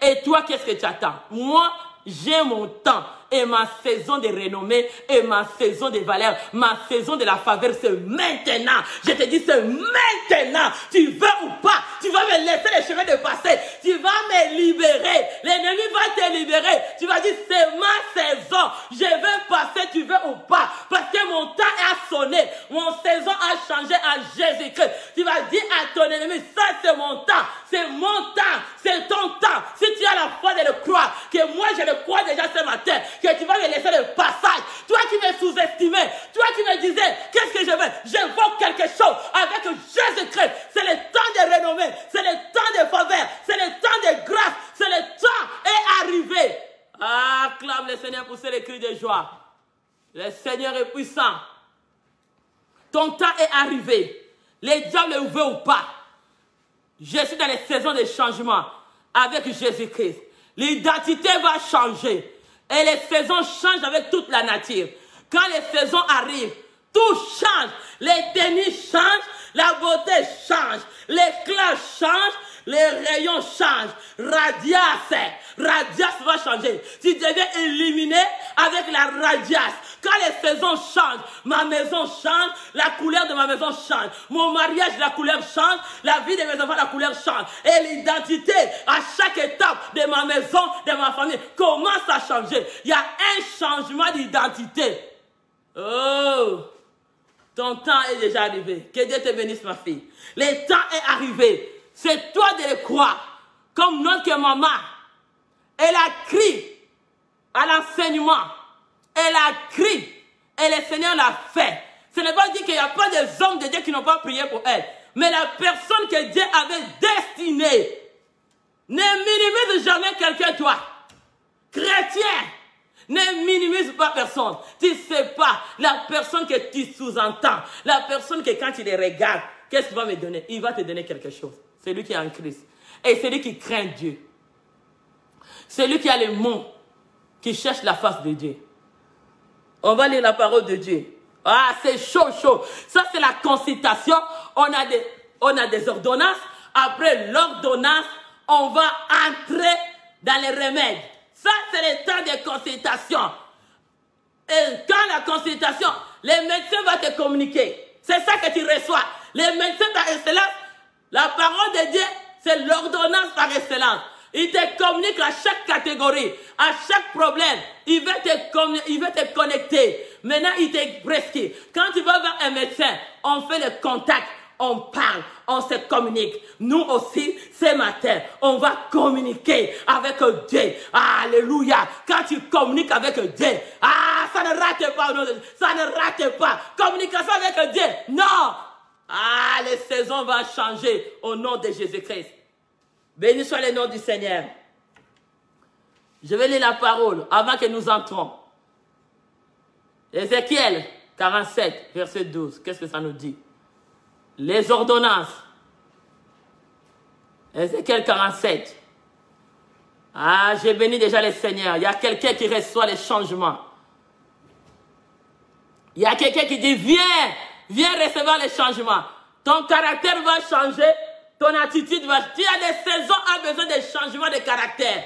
[SPEAKER 1] Et toi, qu'est-ce que tu attends? Moi, j'ai mon temps et ma saison de renommée et ma saison de valeur, ma saison de la faveur, c'est maintenant. Je te dis, c'est maintenant. Tu veux ou pas, tu vas me laisser les chemins de passer. Tu vas me libérer. L'ennemi va te libérer. Tu vas dire, c'est ma saison. Je vais passer, tu veux ou pas. Parce que mon temps a sonné. Mon saison a changé à Jésus-Christ. Tu vas dire à ton ennemi, ça c'est mon temps. C'est mon temps. C'est ton temps. Si tu as la foi de le croire, que moi je le crois déjà ce matin, que tu vas me laisser le passage. Toi qui me sous-estimais, toi qui me disais, qu'est-ce que je veux? J'invoque quelque chose avec Jésus-Christ. C'est le temps de renommée, c'est le temps de faveur, c'est le temps de grâce, c'est le temps est arrivé. Acclame le Seigneur pour ces cris de joie. Le Seigneur est puissant. Ton temps est arrivé. Les diables le veulent ou pas. Je suis dans les saisons de changement avec Jésus-Christ. L'identité va changer. Et les saisons changent avec toute la nature. Quand les saisons arrivent, tout change. Les tenues changent, la beauté change, l'éclat change, les rayons changent. Radiance va changer. Tu deviens illuminé avec la radiance. Quand les saisons changent, ma maison change, la couleur de ma maison change. Mon mariage, la couleur change, la vie de mes enfants, la couleur change. Et l'identité, à chaque étape de ma maison, de ma famille, commence à changer. Il y a un changement d'identité. Oh, ton temps est déjà arrivé. Que Dieu te bénisse, ma fille. Le temps est arrivé. C'est toi de le croire. Comme notre maman, elle a crié à l'enseignement. Elle a crié. Et le Seigneur l'a fait. Ce n'est pas dire qu'il n'y a pas des hommes de Dieu qui n'ont pas prié pour elle. Mais la personne que Dieu avait destinée. Ne minimise jamais quelqu'un, toi. Chrétien. Ne minimise pas personne. Tu ne sais pas la personne que tu sous-entends. La personne que quand tu les regardes, qu'est-ce qu'il va me donner? Il va te donner quelque chose. C'est lui qui est en Christ. Et c'est lui qui craint Dieu. C'est lui qui a les mots, qui cherche la face de Dieu. On va lire la parole de Dieu. Ah, c'est chaud, chaud. Ça, c'est la consultation. On a des ordonnances. Après l'ordonnance, on va entrer dans les remèdes. Ça, c'est le temps de consultation. Et quand la consultation, les médecins vont te communiquer. C'est ça que tu reçois. Les médecins par excellence, la parole de Dieu, c'est l'ordonnance par excellence. Il te communique à chaque catégorie, à chaque problème. Il veut te connecter. Maintenant, il te prescrit. Quand tu vas vers un médecin, on fait le contact. On parle, on se communique. Nous aussi, ce matin, on va communiquer avec Dieu. Alléluia. Quand tu communiques avec Dieu, ça ne rate pas. Ça ne rate pas. Communication avec Dieu. Non. Les saisons vont changer au nom de Jésus-Christ. Béni soit le nom du Seigneur. Je vais lire la parole avant que nous entrons. Ézéchiel 47, verset 12. Qu'est-ce que ça nous dit? Les ordonnances. Ézéchiel 47. J'ai béni déjà le Seigneur. Il y a quelqu'un qui reçoit les changements. Il y a quelqu'un qui dit, viens recevoir les changements. Ton caractère va changer, ton attitude va... Tu as des saisons, a besoin de changements de caractère.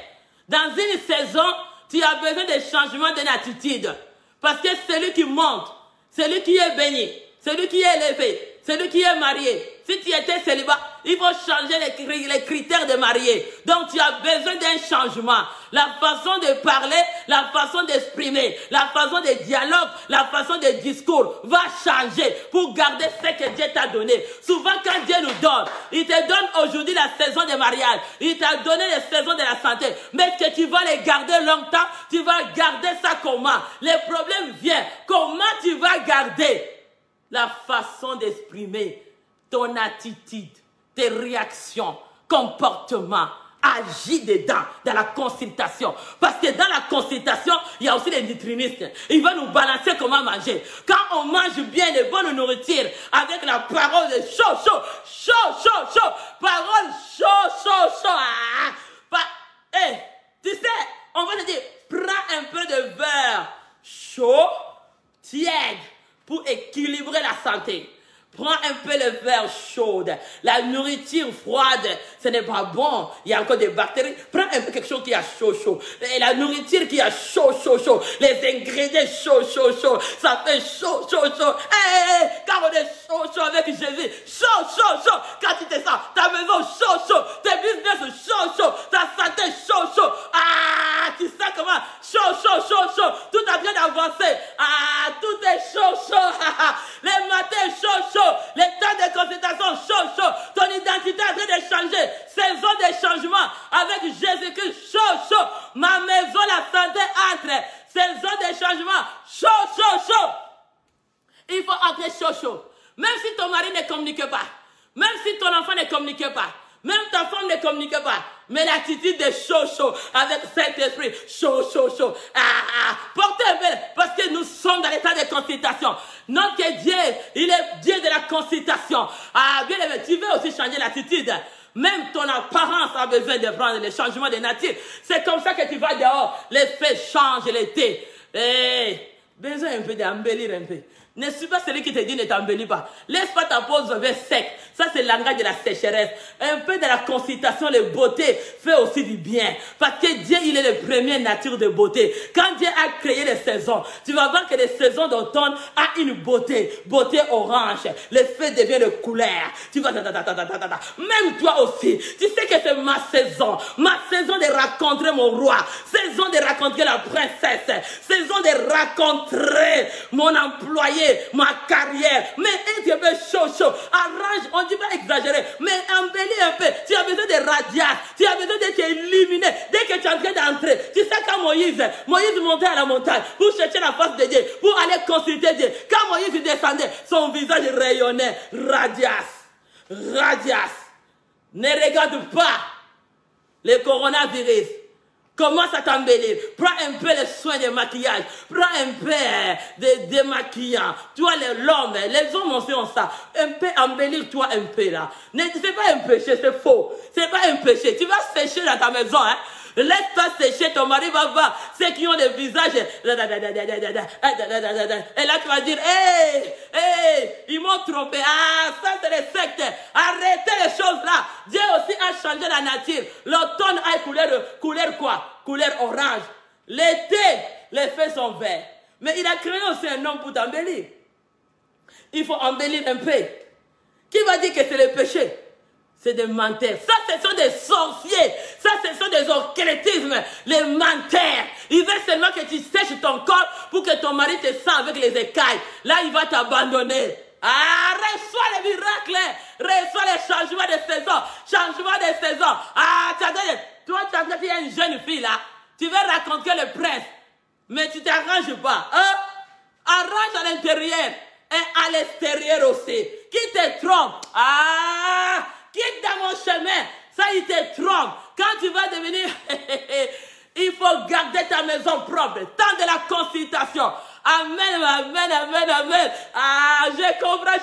[SPEAKER 1] Dans une saison, Tu as besoin de changement de attitude. Parce que celui qui monte, celui qui est béni, celui qui est élevé, celui qui est marié, si tu étais célibat, il faut changer les critères de marié. Donc tu as besoin d'un changement. La façon de parler, la façon d'exprimer, la façon de dialogue, la façon de discours va changer pour garder ce que Dieu t'a donné. Souvent quand Dieu nous donne, il te donne aujourd'hui la saison de mariage, il t'a donné les saisons de la santé. Mais est-ce que tu vas les garder longtemps? Tu vas garder ça comment? Les problèmes viennent. Comment tu vas garder la façon d'exprimer ton attitude, tes réactions, comportements, agis dedans, dans la consultation. Parce que dans la consultation, il y a aussi les nutritionnistes. Ils vont nous balancer comment manger. Quand on mange bien de bonne nourriture, avec la parole de chaud, parole chaud. Tu sais, on va te dire, prends un peu de verre chaud, tiède, pour équilibrer la santé. Prends un peu le verre chaud. La nourriture froide, ce n'est pas bon. Il y a encore des bactéries. Prends un peu quelque chose qui a chaud. Et la nourriture qui a chaud. Les ingrédients chaud. Ça fait chaud. Quand on est chaud avec Jésus. Chaud. Quand tu te sens, ta maison chaud. Tes business chaud. Ta santé chaud. Ah, tu sais comment? Chaud. Tout a bien avancé. Ah, tout est chaud. Les matins chaud. Les temps de consultation chaud. Ton identité est en train de changer. Saison de changement avec Jésus-Christ chaud. Ma maison, la santé entre. Saison de changement chaud. Il faut entrer chaud. Même si ton mari ne communique pas, même si ton enfant ne communique pas, même ta femme ne communique pas, mais l'attitude de chaud avec Saint-Esprit, chaud. Portez un peu, parce que nous sommes dans l'état de consultation. Notre Dieu, il est Dieu de la consultation. Ah, bien aimé, tu veux aussi changer l'attitude. Même ton apparence a besoin de prendre les changements de nature. C'est comme ça que tu vas dehors. Les faits changent l'été. Besoin un peu d'embellir un peu. Ne suis pas celui qui te dit ne t'embellis pas. Laisse pas ta peau sec. Ça, c'est le langage de la sécheresse. Un peu de la consultation, les beautés fait aussi du bien. Parce que Dieu, il est le premier nature de beauté. Quand Dieu a créé les saisons, tu vas voir que les saisons d'automne a une beauté. Beauté orange. Les feuilles deviennent de couleur. Tu vas même toi aussi. Tu sais que c'est ma saison. Ma saison de rencontrer mon roi. Saison de rencontrer la princesse. Saison de rencontrer mon employé. Ma carrière, mais un peu chaud, arrange, on ne dit pas exagérer, mais embellis un peu. Tu as besoin de radiance, tu as besoin d'être illuminé. Dès que tu es en train d'entrer, tu sais quand Moïse montait à la montagne pour chercher la face de Dieu, pour aller consulter Dieu. Quand Moïse descendait, son visage rayonnait, radiance. Ne regarde pas le coronavirus. Commence à t'embellir. Prends un peu les soins de maquillage. Prends un peu de démaquillant. Tu vois, l'homme, les hommes aussi ont ça. Un peu, embellir-toi un peu là. C'est pas un péché, c'est faux. C'est pas un péché. Tu vas sécher dans ta maison, hein. Laisse-toi sécher, ton mari va voir ceux qui ont des visages. Et là, tu vas dire, ils m'ont trompé. Ah, ça c'est les sectes. Arrêtez les choses là. Dieu aussi a changé la nature. L'automne a couleur quoi? Couleur orange. L'été, les feuilles sont verts. Mais il a créé aussi un homme pour t'embellir. Il faut embellir un peu. Qui va dire que c'est le péché? C'est des menteurs. Ça, ce sont des sorciers. Ça, ce sont des occultismes. Les menteurs. Ils veulent seulement que tu sèches ton corps pour que ton mari te sente avec les écailles. Là, il va t'abandonner. Ah, reçois les miracles. Reçois les changements de saison. Changement de saison. Ah, toi, tu es une jeune fille là. Tu veux rencontrer le prince. Mais tu ne t'arranges pas. Hein? Arrange à l'intérieur. Et à l'extérieur aussi. Qui te trompe? Ah! Quitte dans mon chemin, ça il te trompe. Quand tu vas devenir, il faut garder ta maison propre. Temps de la consultation. Amen. Ah, je comprends.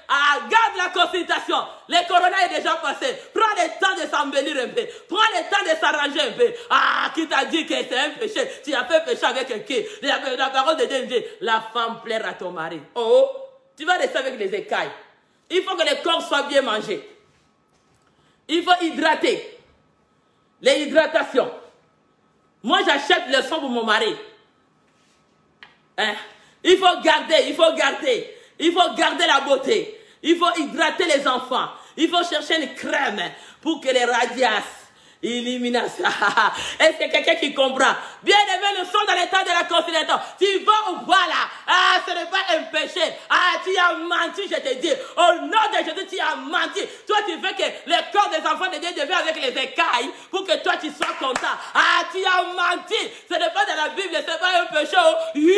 [SPEAKER 1] Ah, garde la consultation. Le corona est déjà passé. Prends le temps de s'embellir un peu. Prends le temps de s'arranger un peu. Ah, qui t'a dit que c'est un péché? Tu as fait péché avec qui? La parole de Dieu dit, la femme plaire à ton mari. Oh, tu vas rester avec les écailles. Il faut que le corps soit bien mangé. Il faut hydrater. Les hydratations. Moi, j'achète le sang pour mon mari. Hein? Il faut garder la beauté. Il faut hydrater les enfants. Il faut chercher une crème pour que les radiaces illumination. Est-ce que quelqu'un qui comprend? Bien aimé, nous sommes dans l'état de la conciliation. Tu vas ou pas là? Ah, ce n'est pas un péché. Ah, tu as menti, je te dis. Au nom de Jésus, tu as menti. Toi, tu veux que le corps des enfants de Dieu devienne avec les écailles pour que toi, tu sois content. Ah, tu as menti. Ce n'est pas dans la Bible, ce n'est pas un péché. Oui.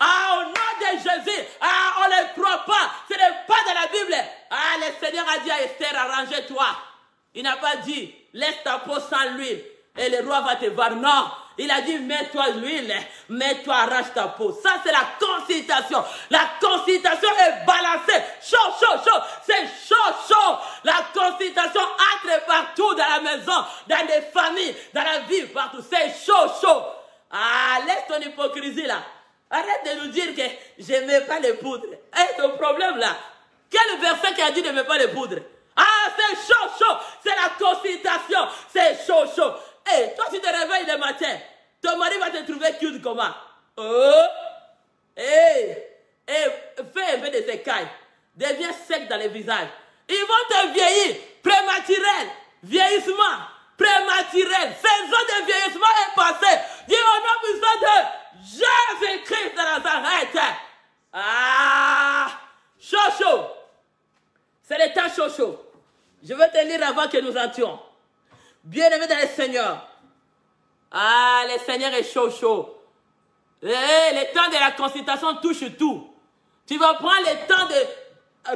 [SPEAKER 1] Ah, au nom de Jésus. Ah, on ne le croit pas. Ce n'est pas dans la Bible. Ah, le Seigneur a dit à Esther, arrange-toi. Il n'a pas dit, laisse ta peau sans l'huile et le roi va te voir. Non, il a dit, mets-toi l'huile, mets-toi, arrache ta peau. Ça, c'est la consultation. La consultation est balancée. Chaud, chaud, chaud. C'est chaud, chaud. La consultation entre partout dans la maison, dans les familles, dans la vie, partout. C'est chaud, chaud. Ah, laisse ton hypocrisie là. Arrête de nous dire que je n'aimais pas les poudres. Et ton problème là, quel verset qui a dit de ne pas les poudres? Ah, c'est chaud, chaud. C'est la consultation. C'est chaud, chaud. Hey, toi, tu te réveilles le matin. Ton mari va te trouver cute comment? Oh. Hey. Hey, fais un peu de écailles. Deviens sec dans le visage. Ils vont te vieillir. Prématurel. Vieillissement. Prématurel. Saison de vieillissement est passée. Dis au nom puissant de Jésus-Christ de Nazareth. Ah. Chaud, chaud. C'est le temps chaud, chaud. Je vais te lire avant que nous entrions. Bien-aimé dans le Seigneur. Ah, le Seigneur est chaud, chaud. Le temps de la consultation touche tout. Tu vas prendre le temps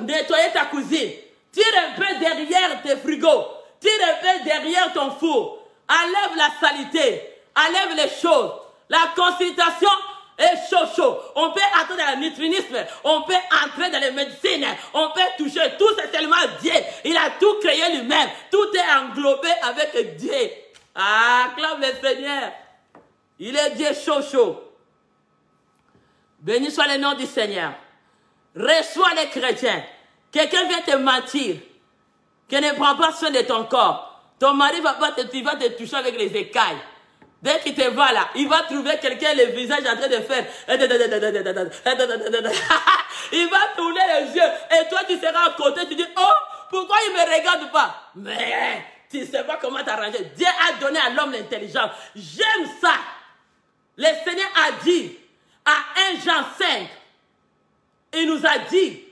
[SPEAKER 1] de nettoyer ta cuisine. Tire un peu derrière tes frigos. Tire un peu derrière ton four. Enlève la saleté. Enlève les choses. La consultation est chaud, chaud. On peut entrer dans le nutritionnisme. On peut entrer dans les médecines. On peut toucher. Tout, c'est tellement Dieu. Il a tout créé lui-même. Tout est englobé avec Dieu. Ah, acclame le Seigneur. Il est Dieu chaud, chaud. Béni soit le nom du Seigneur. Reçois les chrétiens. Quelqu'un vient te mentir. Qui ne prend pas soin de ton corps. Ton mari va te toucher avec les écailles. Dès qu'il te voit là, il va trouver quelqu'un le visage en train de faire. Il va tourner les yeux. Et toi, tu seras à côté. Tu dis, oh, pourquoi il ne me regarde pas? Mais tu ne sais pas comment t'arranger. Dieu a donné à l'homme l'intelligence. J'aime ça. Le Seigneur a dit à 1 Jean 5, il nous a dit,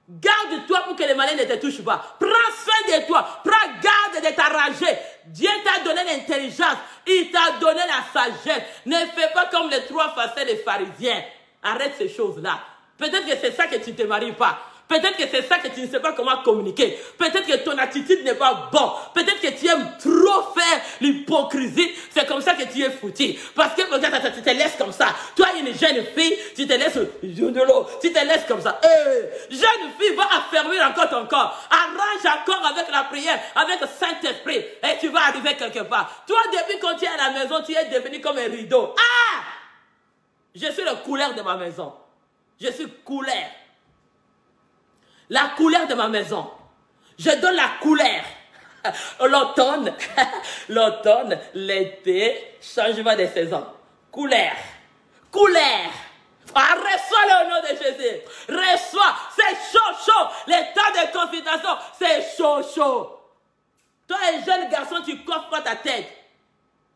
[SPEAKER 1] garde-toi pour que les malins ne te touchent pas. Prends soin de toi. Prends garde de t'arranger. Dieu t'a donné l'intelligence. Il t'a donné la sagesse. Ne fais pas comme les 3 facettes des pharisiens. Arrête ces choses-là. Peut-être que c'est ça que tu ne te maries pas. Peut-être que c'est ça que tu ne sais pas comment communiquer. Peut-être que ton attitude n'est pas bonne. Peut-être que tu aimes trop faire l'hypocrisie. C'est comme ça que tu es foutu. Parce que tu te laisses comme ça. Toi, une jeune fille, tu te laisses de l'eau. Tu te laisses comme ça. Jeune fille, va affermir encore ton corps. Arrange encore avec la prière, avec le Saint-Esprit. Et tu vas arriver quelque part. Toi, depuis quand tu es à la maison, tu es devenu comme un rideau. Ah! Je suis la couleur de ma maison. Je suis couleur. La couleur de ma maison. Je donne la couleur. L'automne, l'automne, l'été, changement de saison. Couleur. Couleur. Ah, reçois le nom de Jésus. Reçois. C'est chaud, chaud. Les temps de consultation, c'est chaud, chaud. Toi, un jeune garçon, tu coiffes pas ta tête.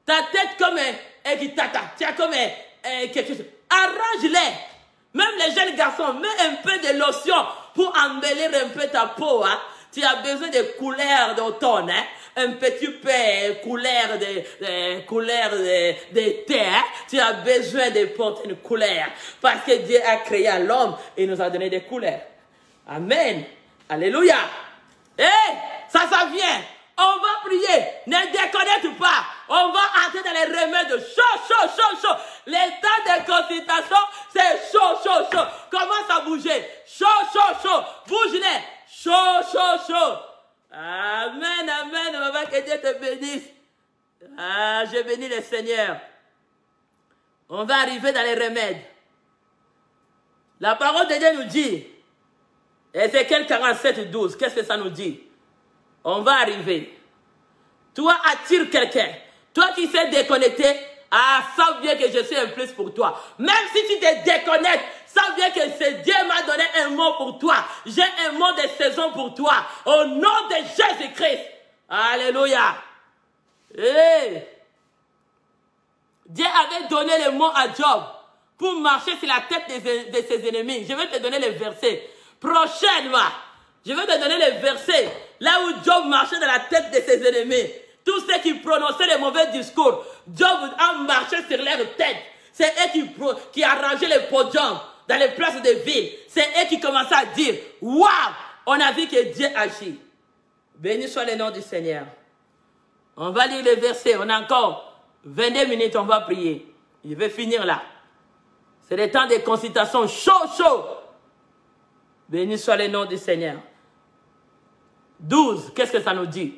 [SPEAKER 1] Ta tête comme un guitata. Tu as comme quelque chose. Arrange-les. Même les jeunes garçons, mets un peu de lotion pour embellir un peu ta peau. Hein. Tu as besoin de couleurs d'automne. Hein. Un petit peu couleur de terre. Tu as besoin de porter une couleur. Parce que Dieu a créé l'homme et nous a donné des couleurs. Amen. Alléluia. Ça vient. On va prier. Ne déconnecte pas. On va entrer dans les remèdes chaud, chaud, chaud, chaud. Les temps de consultation, c'est chaud, chaud, chaud. Commence à bouger. Chaud, chaud, chaud. Bouge-les. Chaud, chaud, chaud. Amen, amen. Maman, que Dieu te bénisse. Ah, je bénis le Seigneur. On va arriver dans les remèdes. La parole de Dieu nous dit, Ézéchiel 47, 12, qu'est-ce que ça nous dit? On va arriver. Toi, attire quelqu'un. Toi qui sais déconnecter, ah, sache bien que je suis un plus pour toi. Même si tu te déconnectes, sache bien que Dieu m'a donné un mot pour toi. J'ai un mot de saison pour toi. Au nom de Jésus-Christ. Alléluia. Hey. Dieu avait donné le mot à Job pour marcher sur la tête de ses ennemis. Je vais te donner les versets. Prochainement, je vais te donner les versets. Là où Job marchait dans la tête de ses ennemis. Tous ceux qui prononçaient les mauvais discours, Job a marché sur leur tête. C'est eux qui arrangeaient les podiums dans les places de ville. C'est eux qui commençaient à dire, waouh, on a vu que Dieu agit. Béni soit le nom du Seigneur. On va lire les versets. On a encore 22 minutes, on va prier. Je vais finir là. C'est le temps de consultation chaud. Béni soit le nom du Seigneur. 12, qu'est-ce que ça nous dit?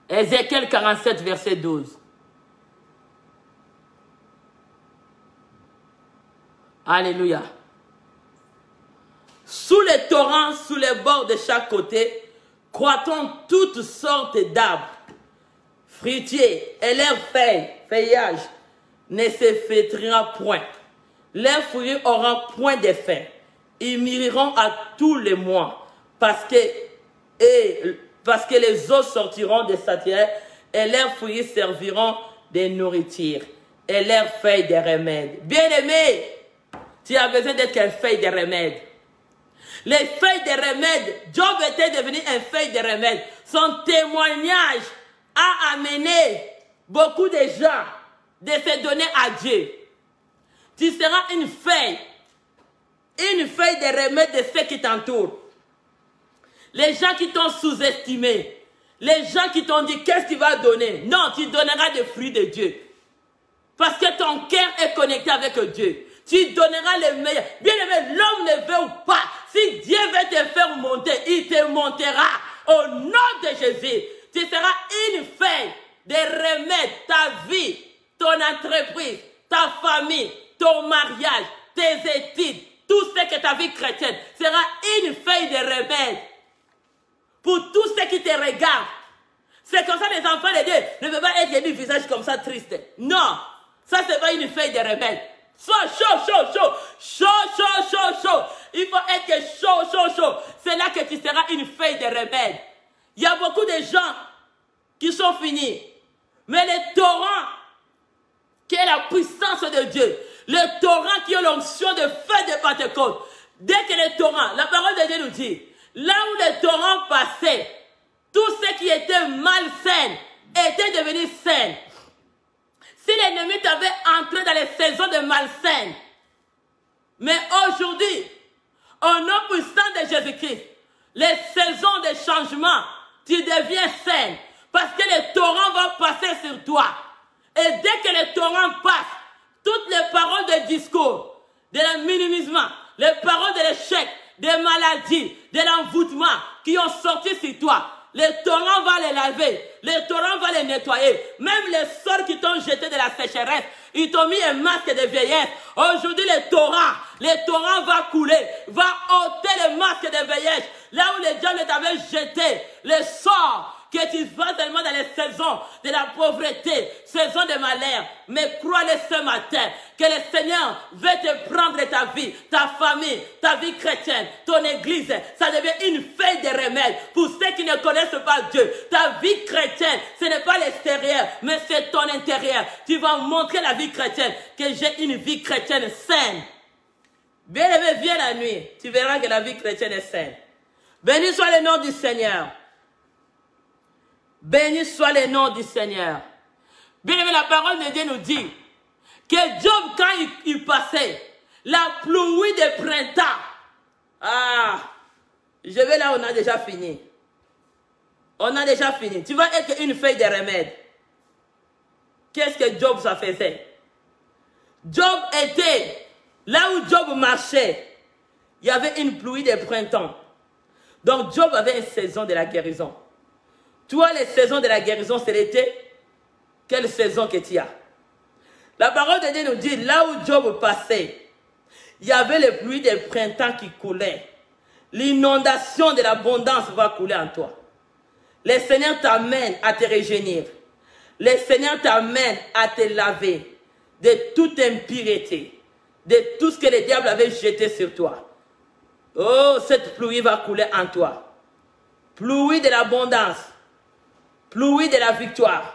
[SPEAKER 1] Ézéchiel 47, verset 12. Alléluia. Sous les torrents, sous les bords de chaque côté, croît-on toutes sortes d'arbres, fruitiers, et leurs feuillages ne se flétrira point. Leurs fruits auront point d'effet. Ils mûriront à tous les mois, parce que les eaux sortiront de sa terre, et leurs fruits serviront de nourriture, et leurs feuilles de remède. Bien-aimé, tu as besoin d'être une feuille de remède. Les feuilles de remède, Job était devenu une feuille de remède. Son témoignage a amené beaucoup de gens de se donner à Dieu. Tu seras une feuille de remède de ceux qui t'entourent. Les gens qui t'ont sous-estimé, les gens qui t'ont dit qu'est-ce que tu vas donner. Non, tu donneras des fruits de Dieu. Parce que ton cœur est connecté avec Dieu. Tu donneras le meilleur. Bien aimé, l'homme ne veut ou pas. Si Dieu veut te faire monter, il te montera. Au nom de Jésus, tu seras une feuille de remède. Ta vie, ton entreprise, ta famille, ton mariage, tes études, tout ce que ta vie chrétienne sera une feuille de remède. Pour tous ceux qui te regardent. C'est comme ça les enfants de Dieu ne peuvent pas être du visage comme ça triste. Non, ça c'est pas une feuille de remède. Sois chaud. Il faut être chaud. C'est là que tu seras une feuille de remède. Il y a beaucoup de gens qui sont finis. Mais le torrent qui est la puissance de Dieu, le torrent qui est l'onction de feu de Pentecôte, dès que le torrent, la parole de Dieu nous dit, là où le torrent passait, tous ceux qui étaient malsains étaient devenus sains. Si l'ennemi t'avait entré dans les saisons de malsains, mais aujourd'hui, au nom puissant de Jésus-Christ, les saisons de changement, tu deviens sain. Parce que le torrent va passer sur toi. Et dès que le torrent passe, toutes les paroles de discours, de minimisement, les paroles de l'échec, des maladies, de l'envoûtement qui ont sorti sur toi, le torrent va les laver, le torrent va les nettoyer. Même les sorts qui t'ont jeté de la sécheresse, ils t'ont mis un masque de vieillesse. Aujourd'hui, le torrent va couler, va ôter le masque de vieillesse. Là où les diables t'avaient jeté, les sorts que tu vas tellement dans les saisons de la pauvreté, saison de malheur. Mais crois-le ce matin que le Seigneur veut te prendre ta vie, ta famille, ta vie chrétienne, ton église. Ça devient une feuille de remède pour ceux qui ne connaissent pas Dieu. Ta vie chrétienne, ce n'est pas l'extérieur, mais c'est ton intérieur. Tu vas montrer la vie chrétienne, que j'ai une vie chrétienne saine. Bien aimé, viens la nuit, tu verras que la vie chrétienne est saine. Béni soit le nom du Seigneur. Béni soit le nom du Seigneur. Bien aimé, la parole de Dieu nous dit que Job, quand il passait, la pluie de printemps. Ah, je vais là, on a déjà fini. On a déjà fini. Tu vas être une feuille de remède. Qu'est-ce que Job ça faisait? Job était, là où Job marchait, il y avait une pluie de printemps. Donc Job avait une saison de la guérison. Toi, les saisons de la guérison, c'est l'été. Quelle saison que tu as? La parole de Dieu nous dit, là où Job passait, il y avait les pluies de printemps qui coulaient. L'inondation de l'abondance va couler en toi. Le Seigneur t'amène à te régénérer. le Seigneur t'amène à te laver de toute impureté, de tout ce que le diable avait jeté sur toi. Oh, cette pluie va couler en toi. Pluie de l'abondance, pluie de la victoire.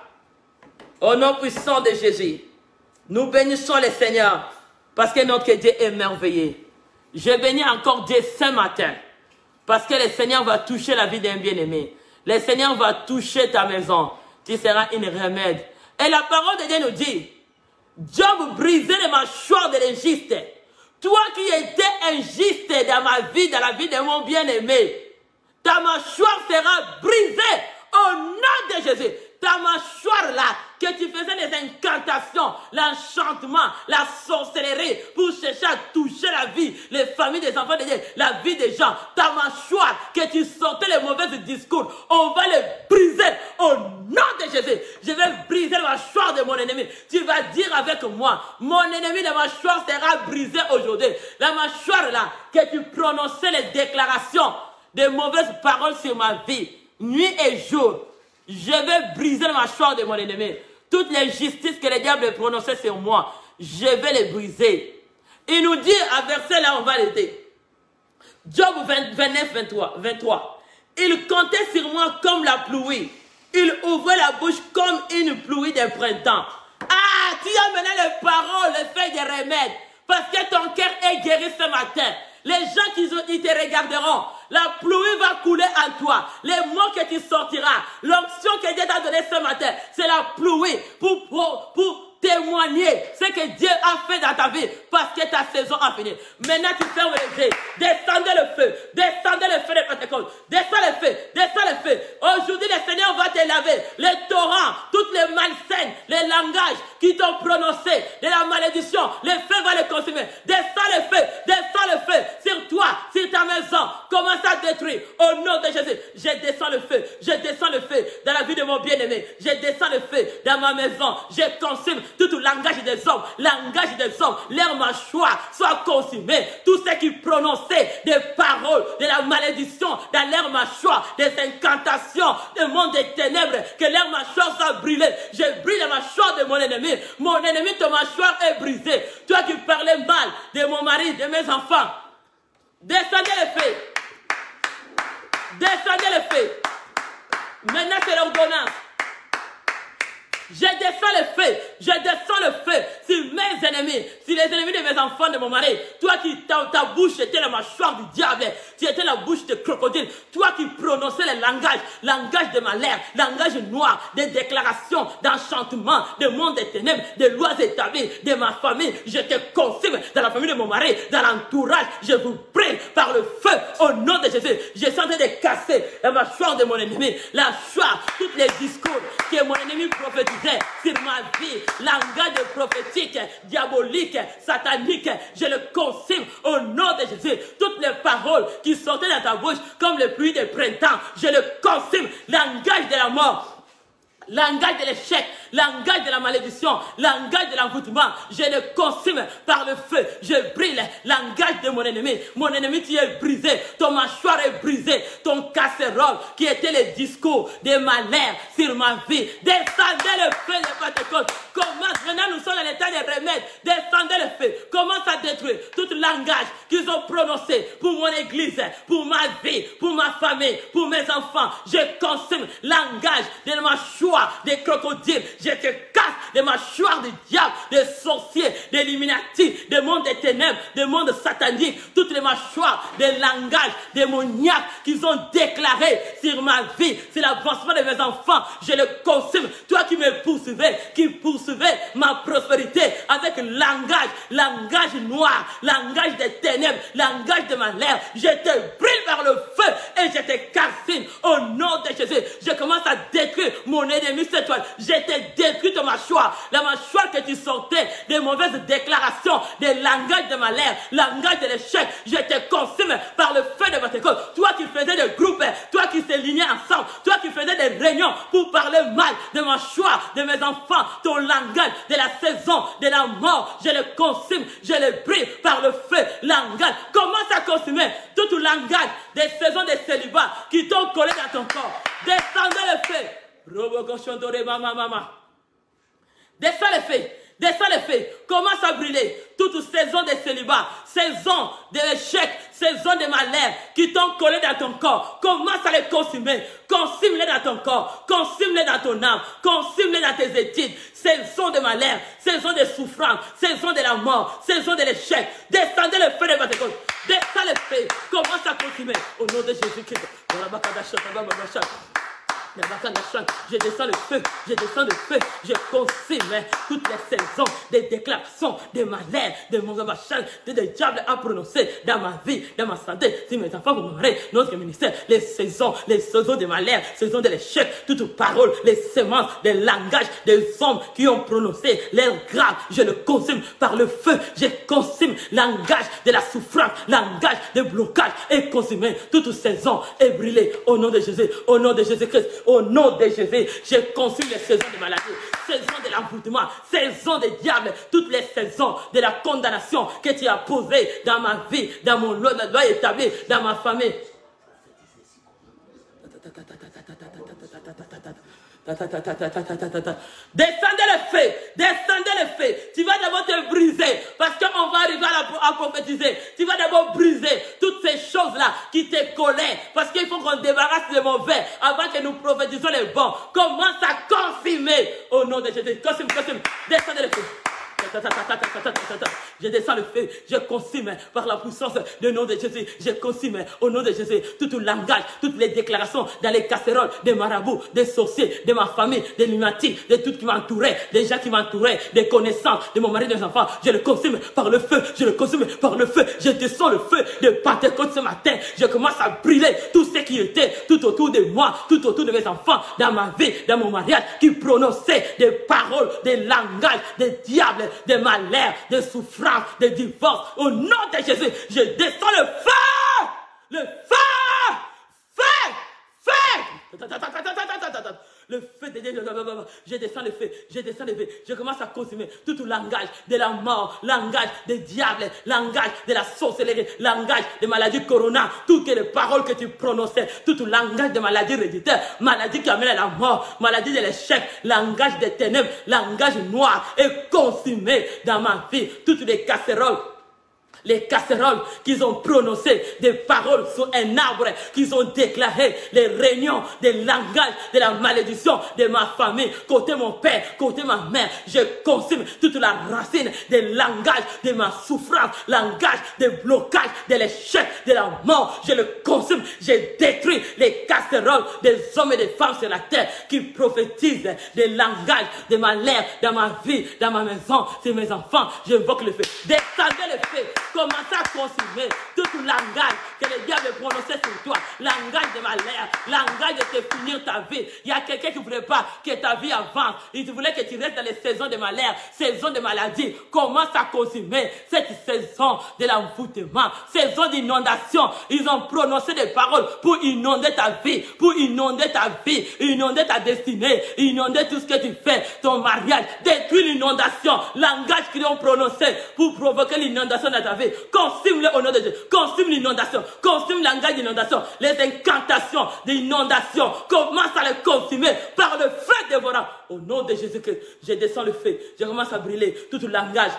[SPEAKER 1] Au nom puissant de Jésus, nous bénissons le Seigneur parce que notre Dieu est merveilleux. Je bénis encore Dieu ce matin parce que le Seigneur va toucher la vie d'un bien-aimé. Le Seigneur va toucher ta maison. Tu seras une remède. Et la parole de Dieu nous dit, Job brisait les mâchoires de l'injuste. Toi qui étais injuste dans ma vie, dans la vie de mon bien-aimé, ta mâchoire sera brisée au nom de Jésus. Ta mâchoire là, que tu faisais des incantations, l'enchantement, la sorcellerie, pour chercher à toucher la vie, les familles des enfants de Dieu, la vie des gens. Ta mâchoire, que tu sortais les mauvais discours, on va les briser au nom de Jésus. Je vais briser la mâchoire de mon ennemi. Tu vas dire avec moi, mon ennemi, la mâchoire sera brisée aujourd'hui. La mâchoire là, que tu prononçais les déclarations de mauvaises paroles sur ma vie, nuit et jour. Je vais briser la mâchoire de mon ennemi. Toutes les justices que le diable prononçait sur moi, je vais les briser. Il nous dit à verset là, on va l'été. Job 29, 23. Il comptait sur moi comme la pluie. Il ouvrait la bouche comme une pluie de printemps. Ah, tu as mené les paroles, les faits des remèdes. Parce que ton cœur est guéri ce matin. Les gens qui te regarderont, la pluie va couler en toi. Les mots que tu sortiras, l'onction que Dieu t'a donnée ce matin, c'est la pluie pour témoigner ce que Dieu a fait dans ta vie parce que ta saison a fini. Maintenant, tu fermes les yeux. Descendez le feu de Pentecôte. Descends le feu, descends le feu. Aujourd'hui, le Seigneur va te laver. Les torrents, toutes les malsaines, les langages qui t'ont prononcé de la malédiction, le feu va les consumer. Descends le feu sur toi, sur ta maison. Commence à détruire au nom de Jésus. Je descends le feu dans la vie de mon bien-aimé. Je descends le feu dans ma maison. Je consume tout le langage des hommes, leur mâchoire soit consumé. Tout ce qui prononçait des paroles de la malédiction dans leur mâchoire, des incantations, des mondes des ténèbres, que leur mâchoire soit brûlée. Je brûle la mâchoire de mon ennemi. Mon ennemi, ton mâchoire est brisée. Toi qui parlais mal de mon mari, de mes enfants, descendez le feu. Descendez le feu. Maintenant, c'est l'ordonnance. Je descends le feu sur mes ennemis, sur les ennemis de mes enfants, de mon mari. Toi qui, ta bouche était la mâchoire du diable, tu étais la bouche de crocodile. Toi qui prononçais le langage de malheur, langage noir, des déclarations, d'enchantement, de monde des ténèbres, des lois établies, de ma famille. Je te consume dans la famille de mon mari, dans l'entourage. Je vous brûle par le feu au nom de Jésus. Je suis en train de casser la mâchoire de mon ennemi, la mâchoire, tous les discours que mon ennemi prophétisait sur ma vie, langage prophétique, diabolique, satanique, je le consume au nom de Jésus. Toutes les paroles qui sortaient dans ta bouche comme les pluies de printemps, je le consume. Langage de la mort, langage de l'échec, langage de la malédiction, langage de l'envoûtement, je le consume par le feu. Je brûle langage de mon ennemi. Mon ennemi, tu es brisé. Ton mâchoire est brisé. Ton casserole qui était le discours de malheur sur ma vie. Descendez le feu de Pentecôte. Commence, maintenant nous sommes dans l'état de remède. Descendez le feu. Commence à détruire tout langage qu'ils ont prononcé pour mon église, pour ma vie, pour ma famille, pour mes enfants. Je consume langage de ma mâchoire des crocodiles. Je te casse les mâchoires du diable, des sorciers, des illuminati, des mondes des ténèbres, des mondes sataniques, toutes les mâchoires, des langages démoniaques qu'ils ont déclarés sur ma vie, sur l'avancement de mes enfants. Je le consume. Toi qui me poursuivais, qui poursuivais ma prospérité avec langage noir, langage des ténèbres, langage de malheur, je te brûle par le feu et je te calcine au nom de Jésus. Je commence à détruire mon ennemi cette fois. Je te détruis ton mâchoire, la mâchoire que tu sortais des mauvaises déclarations, des langages de malheur, langage de l'échec. Je te consume par le feu de Pentecôte. Toi qui faisais des groupes, toi qui s'alignais ensemble, toi qui faisais des réunions pour parler mal de ma mâchoire, de mes enfants, ton langage de la saison, de la mort, je le consume, je le brûle par le feu. Langage, commence à consumer tout le langage des saisons de célibat qui t'ont collé dans ton corps. Descendez le feu. Robo cochon doré mama mama. brûler toute saison de célibat, saison d'échec, saison de malheur qui t'ont collé dans ton corps. Commence à les consumer. Consume-les dans ton corps, consume-les dans ton âme, consume-les dans tes études. Saison de malheur, saison de souffrance, saison de la mort, saison de l'échec. Descendez le feu de Pentecôte. Descends le feu. Commence à consumer. Au nom de Jésus-Christ. Je descends le feu, je descends le feu, je consume toutes les saisons des déclarations, des malheurs, des mauvais machins, des diables à prononcer dans ma vie, dans ma santé. Si mes enfants vont mourir, notre ministère, les saisons des malheurs, saisons de l'échec, toutes paroles, les semences, les langages des hommes qui ont prononcé l'air grave, je le consume par le feu, je consume langage de la souffrance, langage de blocage et consumer toutes saisons et brûler au nom de Jésus, au nom de Jésus-Christ. Au nom de Jésus, je consume les saisons de maladie, saisons de l'envoûtement, saisons des diables, toutes les saisons de la condamnation que tu as posée dans ma vie, dans mon loi établi, dans ma famille. Descendez le feu, tu vas d'abord te briser, parce qu'on va arriver à prophétiser, tu vas d'abord briser toutes ces choses-là qui te collaient, parce qu'il faut qu'on débarrasse les mauvais, avant que nous prophétisons les bons. Commence à confirmer au nom de Jésus, consume, descendez le feu. Je descends le feu, je consume par la puissance du nom de Jésus. Je consume au nom de Jésus tout le langage, toutes les déclarations dans les casseroles des marabouts, des sorciers, de ma famille, des lunatiques, de tout qui m'entourait, des gens qui m'entouraient, des connaissances, de mon mari, des enfants. Je le consume par le feu, je le consume par le feu. Je descends le feu de Pentecôte ce matin. Je commence à brûler tout ce qui était tout autour de moi, tout autour de mes enfants, dans ma vie, dans mon mariage, qui prononçaient des paroles, des langages, des diables, des malheurs, des souffrances, des divorces. Au nom de Jésus, je descends le feu! Le feu! Feu! Le feu de Dieu, je descends le feu, je commence à consumer tout le langage de la mort, langage des diables, langage de la sorcellerie, langage des maladies corona, toutes les paroles que tu prononçais, tout le langage des maladies héréditaires, maladies qui amènent à la mort, maladie de l'échec, langage des ténèbres, langage noir, et consumé dans ma vie, toutes les casseroles. Les casseroles qu'ils ont prononcées, des paroles sur un arbre, qu'ils ont déclaré, les réunions, des langages, de la malédiction de ma famille, côté mon père, côté ma mère, je consume toute la racine des langages de ma souffrance, langage des blocages, de l'échec, de la mort, je le consume, je détruis les casseroles des hommes et des femmes sur la terre qui prophétisent des langages, des malheurs dans ma vie, dans ma maison, sur mes enfants, j'invoque le feu, descendez le feu. Commencez à consumer tout le langage que le diable prononçait sur toi. Langage de malheur, langage de te finir ta vie. Il y a quelqu'un qui ne voulait pas que ta vie avance. Il voulait que tu restes dans les saisons de malheur, saisons de maladie. Commence à consumer cette saison de l'envoûtement, saison d'inondation. Ils ont prononcé des paroles pour inonder ta vie, pour inonder ta vie, inonder ta destinée, inonder tout ce que tu fais, ton mariage. Détruis l'inondation, langage qu'ils ont prononcé pour provoquer l'inondation dans ta vie. Consume-le au nom de Dieu. Consume l'inondation. Consume le langage d'inondation. Les incantations d'inondation. Commence à les consumer par le feu dévorant. Au nom de Jésus-Christ, je descends le feu. Je commence à brûler tout le langage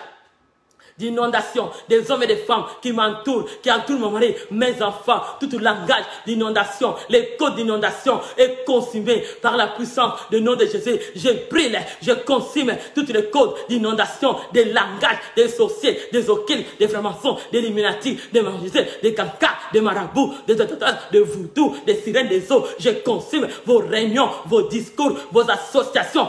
[SPEAKER 1] d'inondation des hommes et des femmes qui m'entourent, qui entourent mon mari, mes enfants, tout le langage d'inondation, les codes d'inondation est consumé par la puissance du nom de Jésus. Je brûle, je consume toutes les codes d'inondation, des langages, des sorciers, des occultes, des francs-maçons, des illuminati, des magiciens, des cancans, des marabouts, des voodoo, des sirènes des eaux. Je consume vos réunions, vos discours, vos associations.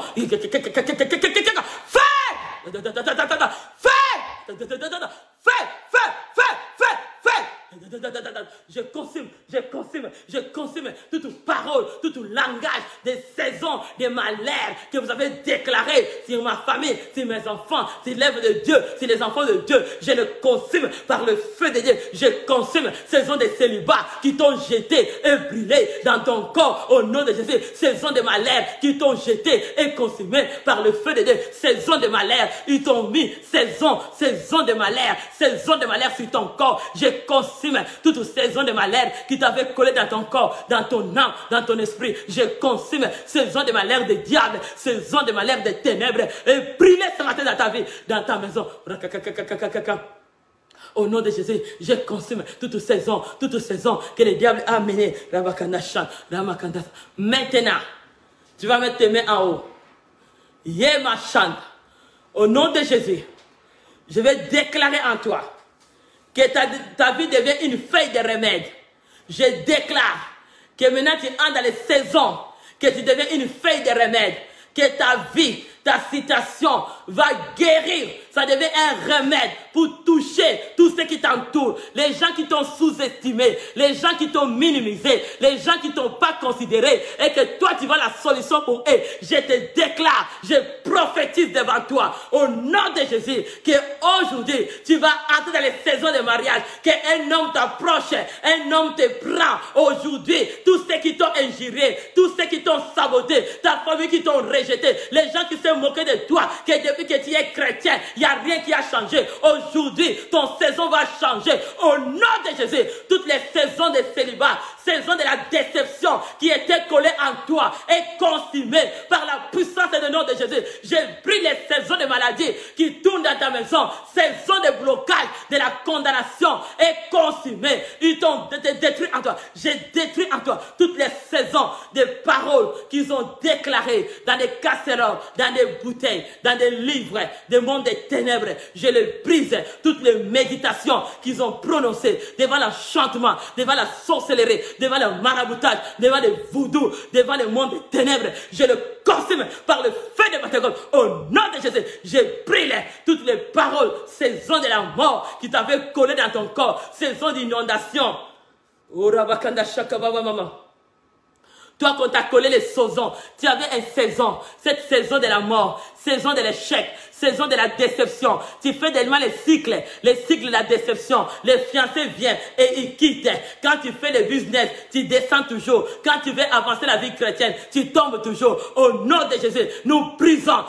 [SPEAKER 1] Je consume toute parole, tout langage des saisons, des malheurs que vous avez déclarés sur ma famille, sur mes enfants, sur l'œuvre de Dieu, sur les enfants de Dieu. Je le consume par le feu de Dieu. Je consume saison des célibats qui t'ont jeté et brûlé dans ton corps au nom de Jésus. Saison de malheurs qui t'ont jeté et consumé par le feu de Dieu. Saison de malheurs, ils t'ont mis saison de malheurs sur ton corps. Je consume toute saison de malheur qui t'avait collé dans ton corps, dans ton âme, dans ton esprit. Je consume saison de malheur des diables, saison de malheur des ténèbres, et brûler ce matin dans ta vie, dans ta maison. Au nom de Jésus, je consume toute saison que le diable a mené. Maintenant, tu vas mettre tes mains en haut. Yema chante. Au nom de Jésus, je vais déclarer en toi que ta vie devient une feuille de remède. Je déclare que maintenant tu entres dans les saisons, que tu deviens une feuille de remède, que ta vie, ta situation va guérir. Ça devient un remède pour toucher tous ceux qui t'entourent. Les gens qui t'ont sous-estimé, les gens qui t'ont minimisé, les gens qui t'ont pas considéré et que toi tu vois la solution pour eux. Je te déclare, je prophétise devant toi au nom de Jésus que aujourd'hui tu vas entrer dans les saisons de mariage, qu'un homme t'approche, un homme te prend aujourd'hui. Tous ceux qui t'ont injurié, tous ceux qui t'ont saboté, ta famille qui t'ont rejeté, les gens qui se moqué de toi, que depuis que tu es chrétien, il n'y a rien qui a changé. Aujourd'hui, ton saison va changer. Au nom de Jésus, toutes les saisons de célibat, saison de la déception qui était collée en toi est consumée par la puissance du nom de Jésus. J'ai pris les saisons de maladie qui tournent dans ta maison, saison de blocage, de la condamnation est consumée. Ils t'ont détruit en toi. J'ai détruit en toi toutes les saisons de paroles qu'ils ont déclarées dans des casseroles, dans des bouteilles, dans des livres, des mondes des ténèbres. Je les brise, toutes les méditations qu'ils ont prononcées devant l'enchantement, devant la sorcellerie, devant le maraboutage, devant le voodoo, devant le monde des ténèbres. Je le consume par le feu de Pentecôte. Au nom de Jésus, je brûle toutes les paroles, saison de la mort qui t'avaient collé dans ton corps, saison d'inondation. Toi, quand tu as collé les saisons, tu avais une saison, cette saison de la mort, saison de l'échec, saison de la déception. Tu fais tellement les cycles de la déception. Les fiancés viennent et ils quittent. Quand tu fais le business, tu descends toujours. Quand tu veux avancer la vie chrétienne, tu tombes toujours. Au nom de Jésus, nous brisons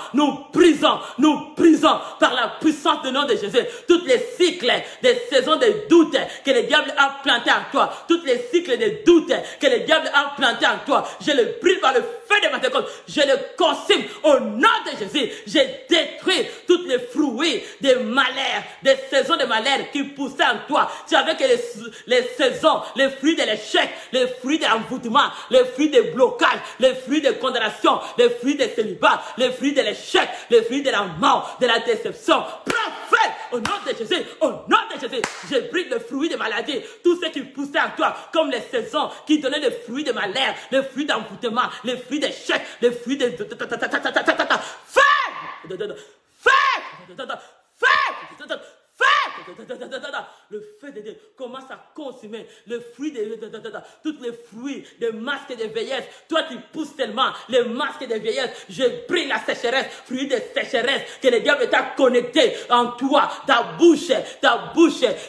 [SPEAKER 1] par la puissance du nom de Jésus toutes les cycles des saisons de doute que le diable a planté en toi. Toutes les cycles de doute que le diable a planté en toi. Je le brise par le feu de Pentecôte. Je le consume au nom de Jésus. Je détruis toutes les fruits des malheurs, des saisons de malheur qui poussaient en toi. Tu avais que les saisons, les fruits de l'échec, les fruits de l'envoûtement, les fruits de blocage, les fruits de condamnation, les fruits de célibat, les fruits de l'échec, les fruits de la mort, de la déception. Prophète, au nom de Jésus, au nom de Jésus, je brise le fruit de maladie, tout ce qui poussait en toi, comme les saisons qui donnaient les fruits de malheur, les fruits d'envoûtement, les fruits d'échec, les fruits de... Le feu de Dieu commence à consumer le fruit de tous les fruits, les masques de vieillesse. Toi, tu pousses tellement les masques de vieillesse. Je brille la sécheresse, fruit de sécheresse que le diable t'a connecté en toi, ta bouche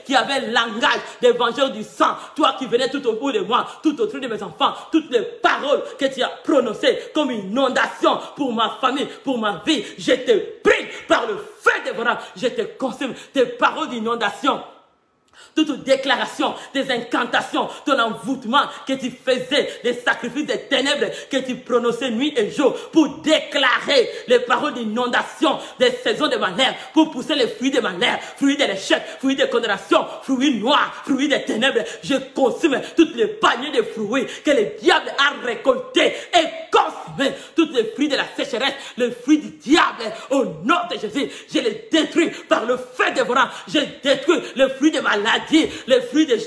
[SPEAKER 1] qui avait le langage des vengeurs du sang. Toi qui venais tout au bout de moi, tout autour de mes enfants, toutes les paroles que tu as prononcées comme une inondation pour ma famille, pour ma vie, je te brille par le feu dévorant. Je te consume tes paroles d'inondation. Toute déclaration, des incantations, ton envoûtement que tu faisais, les sacrifices des ténèbres que tu prononçais nuit et jour pour déclarer les paroles d'inondation, des saisons de malheur, pour pousser les fruits de malheur, fruits de l'échec, fruits de condamnation, fruits noirs, fruits des ténèbres. Je consume toutes les paniers de fruits que le diable a récoltés et consume toutes les fruits de la sécheresse, les fruits du diable. Au nom de Jésus, je les détruis par le feu dévorant. Je détruis les fruits de maladie, les fruits des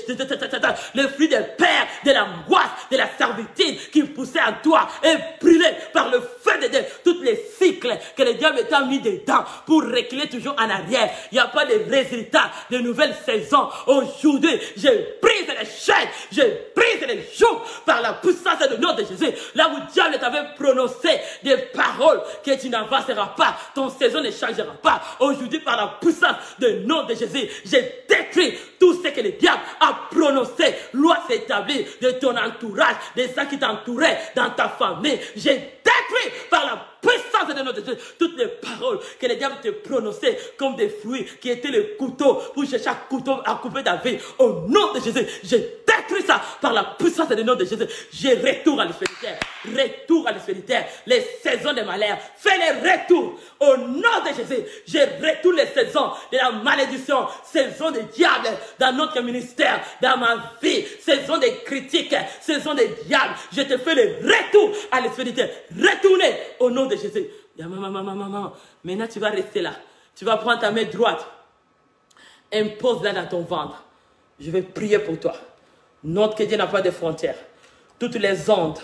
[SPEAKER 1] pères, de l'angoisse, de la servitude qui poussaient en toi et brûlés par le feu de Dieu. Tous les cycles que le diable t'a mis dedans pour reculer toujours en arrière. Il n'y a pas de résultats, de nouvelles saisons. Aujourd'hui, je brise les chaînes, je brise les jougs par la puissance du nom de Jésus. Là où le diable t'avait prononcé des paroles que tu n'avanceras pas, ton saison ne changera pas. Aujourd'hui, par la puissance du nom de Jésus, je détruis tout ce que le diable a prononcé. Loi s'établit de ton entourage, des gens qui t'entouraient dans ta famille. J'ai détruit par la puissance de notre Dieu toutes les paroles que le diable te prononçait comme des fruits qui étaient le couteau pour chercher un couteau à couper ta vie. Au nom de Jésus, j'ai détruit ça par la puissance de nom de Jésus. Je retourne à l'esprit. l'héréditaire. Retour à l'héréditaire. Les saisons de malheur. Fais les retours. Au nom de Jésus, je retourne les saisons de la malédiction. Saison de diable dans notre ministère, dans ma vie. Saison de critiques. Saison de diable. Je te fais le retour à l'héréditaire. Retournez au nom de Jésus. Maman. Maintenant tu vas rester là. Tu vas prendre ta main droite. Impose-la dans ton ventre. Je vais prier pour toi. Note que Dieu n'a pas de frontières. Toutes les ondes.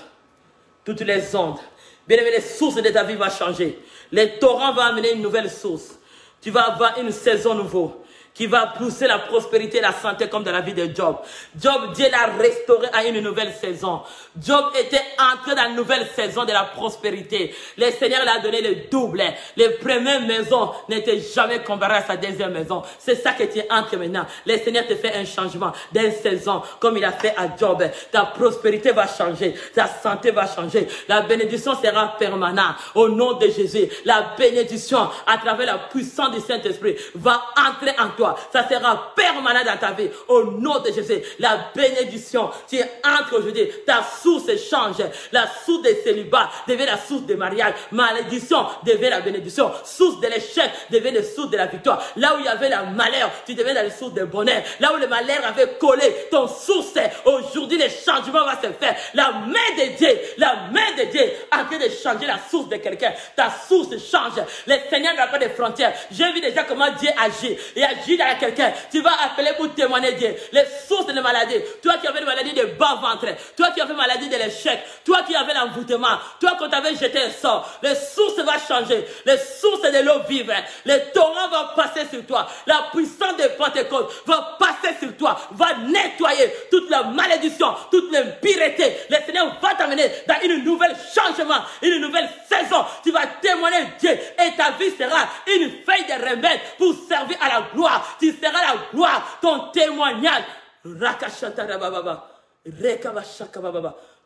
[SPEAKER 1] Bien aimé, les sources de ta vie vont changer. Les torrents vont amener une nouvelle source. Tu vas avoir une saison nouvelle qui va pousser la prospérité et la santé comme dans la vie de Job. Job, Dieu l'a restauré à une nouvelle saison. Job était entré dans une nouvelle saison de la prospérité. Le Seigneur l'a donné le double. Les premières maisons n'étaient jamais comparées à sa deuxième maison. C'est ça que tu es entré maintenant. Le Seigneur te fait un changement d'une saison comme il a fait à Job. Ta prospérité va changer. Ta santé va changer. La bénédiction sera permanente. Au nom de Jésus, la bénédiction à travers la puissance du Saint-Esprit va entrer en toi. Ça sera permanent dans ta vie. Au nom de Jésus, la bénédiction, tu entres aujourd'hui, ta source change. La source des célibats devient la source de mariage. Malédiction devient la bénédiction. Source de l'échec devient la source de la victoire. Là où il y avait le malheur, tu deviens la source de bonheur. Là où le malheur avait collé ton source, aujourd'hui le changement va se faire. La main de Dieu en train de changer la source de quelqu'un. Ta source change. Le Seigneur n'a pas de frontières. J'ai vu déjà comment Dieu agit. Il agit dans quelqu'un. Tu vas appeler pour témoigner Dieu. Les sources de maladies. Toi qui avais une maladie de bas ventre. Toi qui avais une maladie de l'échec. Toi qui avais l'envoûtement. Toi qu'on t'avait jeté un sort. Les sources vont changer. Les sources de l'eau vive. Les torrents vont passer sur toi. La puissance de Pentecôte va passer sur toi. Va nettoyer toute la malédiction. Toute l'impureté. Le Seigneur va t'amener dans une nouvelle changement. Une nouvelle saison. Tu vas témoigner Dieu. Et ta vie sera une feuille de remède pour servir à la gloire. Tu seras la gloire, ton témoignage.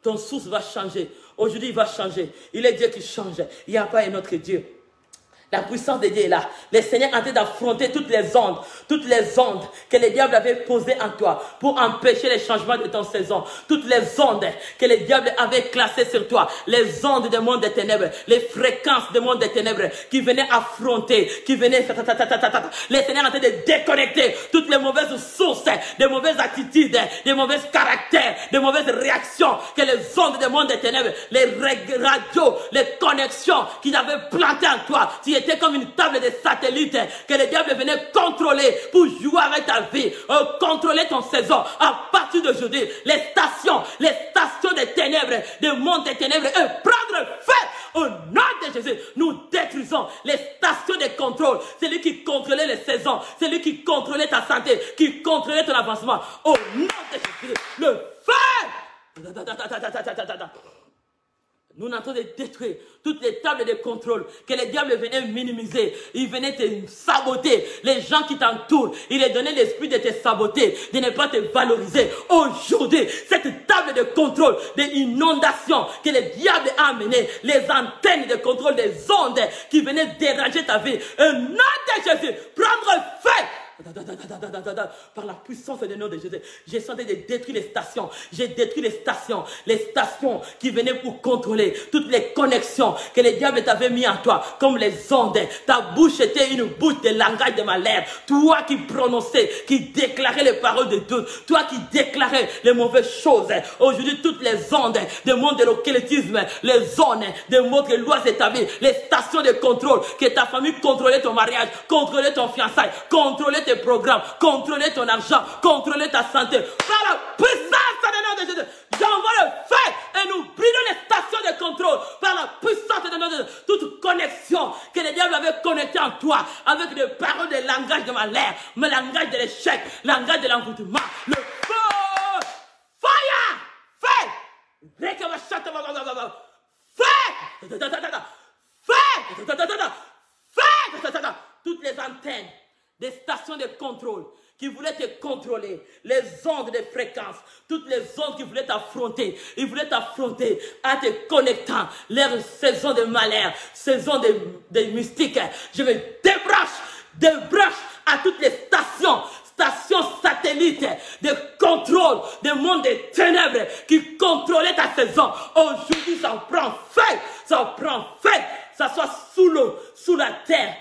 [SPEAKER 1] Ton source va changer. Aujourd'hui, il va changer. Il est Dieu qui change. Il n'y a pas un autre Dieu. La puissance de Dieu est là. Le Seigneur est en train d'affronter toutes les ondes que le diable avait posées en toi pour empêcher les changements de ton saison. Toutes les ondes que le diable avait classées sur toi. Les ondes du monde des ténèbres, les fréquences du monde des ténèbres qui venaient affronter, qui venaient... Le Seigneur est en train de déconnecter toutes les mauvaises sources, des mauvaises attitudes, des mauvais caractères, des mauvaises réactions que les ondes du monde des ténèbres, les radios, les connexions qu'ils avaient plantées en toi. Tu était comme une table de satellite que le diable venait contrôler pour jouer avec ta vie, contrôler ton saison. À partir d'aujourd'hui, les stations des ténèbres, des mondes des ténèbres, prendre feu au nom de Jésus. Nous détruisons les stations de contrôle. C'est lui qui contrôlait les saisons, c'est lui qui contrôlait ta santé, qui contrôlait ton avancement. Au nom de Jésus, le feu. Nous sommes en train de détruire toutes les tables de contrôle que les diables venaient minimiser. Ils venaient te saboter. Les gens qui t'entourent, ils leur donnaient l'esprit de te saboter, de ne pas te valoriser. Aujourd'hui, cette table de contrôle, des inondations que le diable a amenées, les antennes de contrôle des ondes qui venaient déranger ta vie. Au nom de Jésus, prendre feu. Par la puissance du nom de Jésus, j'ai senti de détruire les stations. J'ai détruit les stations qui venaient pour contrôler toutes les connexions que le diable t'avait mis en toi, comme les ondes. Ta bouche était une bouche de langage de malheur. Toi qui prononçais, qui déclarais les paroles de doute, toi qui déclarais les mauvaises choses. Aujourd'hui, toutes les ondes du monde de l'occultisme, les zones des mots de lois établies, les stations de contrôle, que ta famille contrôlait ton mariage, contrôlait ton fiançailles, contrôlait tes programmes, contrôler ton argent, contrôler ta santé. Par la puissance du nom de Jésus, j'envoie le feu et nous brûlons les stations de contrôle. Par la puissance du nom de Jésus, toute connexion que le diable avait connectée en toi avec des paroles de langage de malheur, mais langage de l'échec, langage de l'envoûtement. Le feu! Fire! Feu! Feu! Toutes les antennes des stations de contrôle qui voulaient te contrôler, les ondes de fréquence, toutes les ondes qui voulaient t'affronter, ils voulaient t'affronter en te connectant leur saison de malheur, saison de mystique. Je me débranche à toutes les stations satellites de contrôle des mondes des ténèbres qui contrôlaient ta saison. Aujourd'hui, ça prend feu, ça prend feu, ça soit sous l'eau, sous la terre,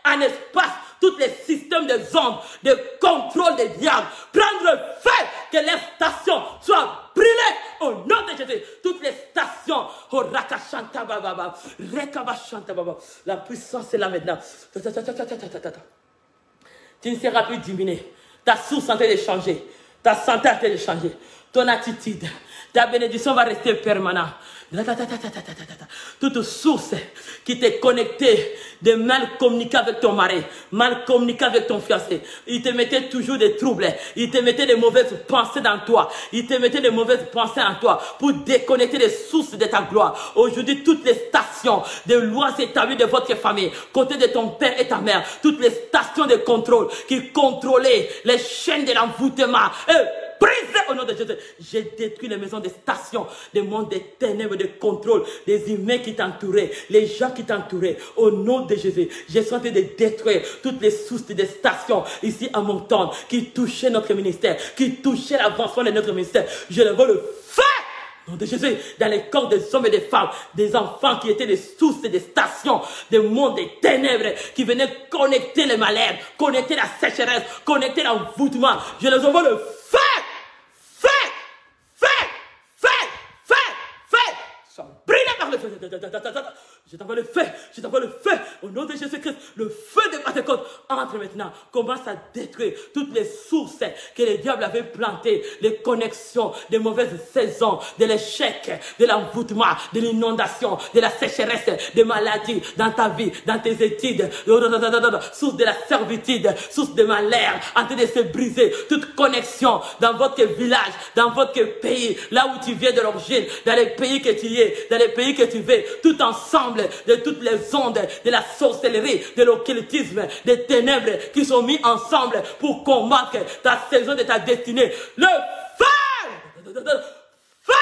[SPEAKER 1] en espace, tous les systèmes des ondes, de contrôle des diables, prendre feu, que les stations soient brûlées au nom de Jésus. Toutes les stations, oh Rakashanta Baba, Rekabashanta Baba, la puissance est là maintenant. Tu ne seras plus diminué. Ta source est en train de changer. Ta santé est en train de changer. Ton attitude, ta bénédiction va rester permanente. Toute source qui t'est connectée de mal communiquer avec ton mari, mal communiquer avec ton fiancé, il te mettait toujours des troubles, il te mettait des mauvaises pensées dans toi, il te mettait des mauvaises pensées en toi pour déconnecter les sources de ta gloire. Aujourd'hui, toutes les stations de lois établies de votre famille, côté de ton père et ta mère, toutes les stations de contrôle qui contrôlaient les chaînes de l'envoûtement, brisez au nom de Jésus. J'ai détruit les maisons des stations, des mondes des ténèbres, de contrôle, des humains qui t'entouraient, les gens qui t'entouraient. Au nom de Jésus, j'ai tenté de détruire toutes les sources des stations ici à Moncton qui touchaient notre ministère, qui touchaient l'avancement de notre ministère. Je le vois le feu au nom de Jésus dans les corps des hommes et des femmes, des enfants qui étaient des sources des stations, des mondes des ténèbres qui venaient connecter les malheurs, connecter la sécheresse, connecter l'envoûtement. Je les envoie le feu. Je t'envoie le feu, je t'envoie le feu, au nom de Jésus-Christ, le feu de Pentecôte entre maintenant, commence à détruire toutes les sources que le diable avait plantées, les connexions, des mauvaises saisons, de l'échec, de l'envoûtement, de l'inondation, de la sécheresse, des maladies dans ta vie, dans tes études, source de la servitude, source de malheur, en train de se briser, toute connexion dans votre village, dans votre pays, là où tu viens de l'origine, dans les pays que tu es, dans les pays que tu veux, tout ensemble de toutes les ondes de la sorcellerie, de l'occultisme, des ténèbres qui sont mis ensemble pour combattre ta saison de ta destinée. Le feu! Feu!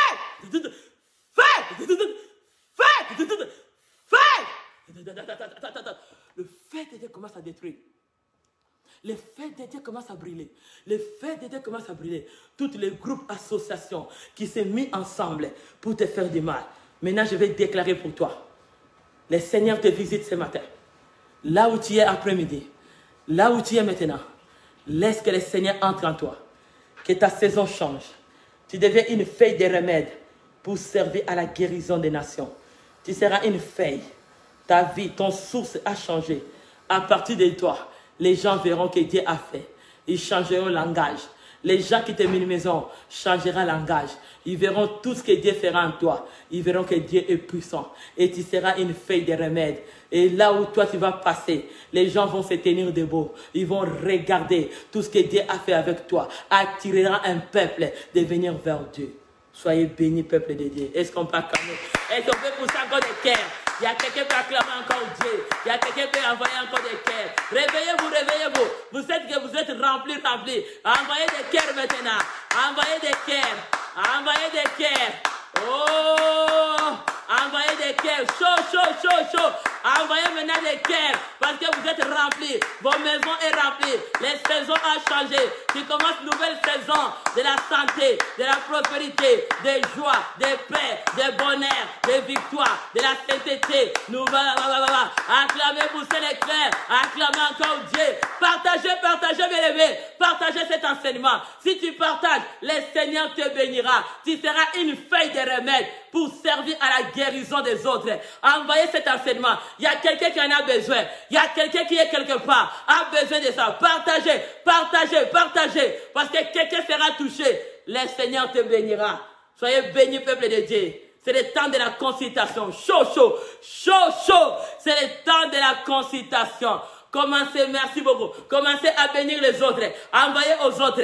[SPEAKER 1] Le feu de Dieu commence à détruire. Les feux de Dieu commencent à brûler. Les feux de Dieu commencent à brûler. Tous les groupes, associations qui s'est mis ensemble pour te faire du mal. Maintenant, je vais déclarer pour toi. Le Seigneur te visite ce matin. Là où tu es après-midi, là où tu es maintenant, laisse que le Seigneur entre en toi. Que ta saison change. Tu deviens une feuille de remède pour servir à la guérison des nations. Tu seras une feuille. Ta vie, ton source a changé. À partir de toi, les gens verront que Dieu a fait. Ils changeront le langage. Les gens qui te minimisent changeront le langage. Ils verront tout ce que Dieu fera en toi. Ils verront que Dieu est puissant. Et tu seras une feuille de remède. Et là où toi tu vas passer, les gens vont se tenir debout. Ils vont regarder tout ce que Dieu a fait avec toi. Attirera un peuple de venir vers Dieu. Soyez bénis, peuple de Dieu. Est-ce qu'on peut acclamer? Est-ce qu'on peut pousser encore des cœurs? Il y a quelqu'un qui peut acclamer encore Dieu. Il y a quelqu'un qui peut envoyer encore des cœurs. Réveillez-vous, réveillez-vous. Vous êtes que vous êtes remplis. Envoyez des cœurs maintenant. Envoyez des cœurs. Envoyez des cœurs. Oh! Envoyez des cœurs. Chaud. Envoyez maintenant des cœurs. Parce que vous êtes remplis. Vos maisons sont remplies. Les saisons ont changé. Tu commences une nouvelle saison de la santé, de la prospérité, des joies, des paix, des bonheurs, des victoires, de la sainteté. Acclamez pour ces cœurs. Acclamez encore Dieu. Partagez, bien aimé. Partagez cet enseignement. Si tu partages, le Seigneur te bénira. Tu seras une feuille de remède pour servir à la guérison des autres. Envoyez cet enseignement. Il y a quelqu'un qui en a besoin. Il y a quelqu'un qui est quelque part, a besoin de ça. Partagez. Parce que quelqu'un sera touché. Le Seigneur te bénira. Soyez bénis, peuple de Dieu. C'est le temps de la consultation. Chaud. C'est le temps de la consultation. Commencez, merci beaucoup. Commencez à bénir les autres. Envoyez aux autres.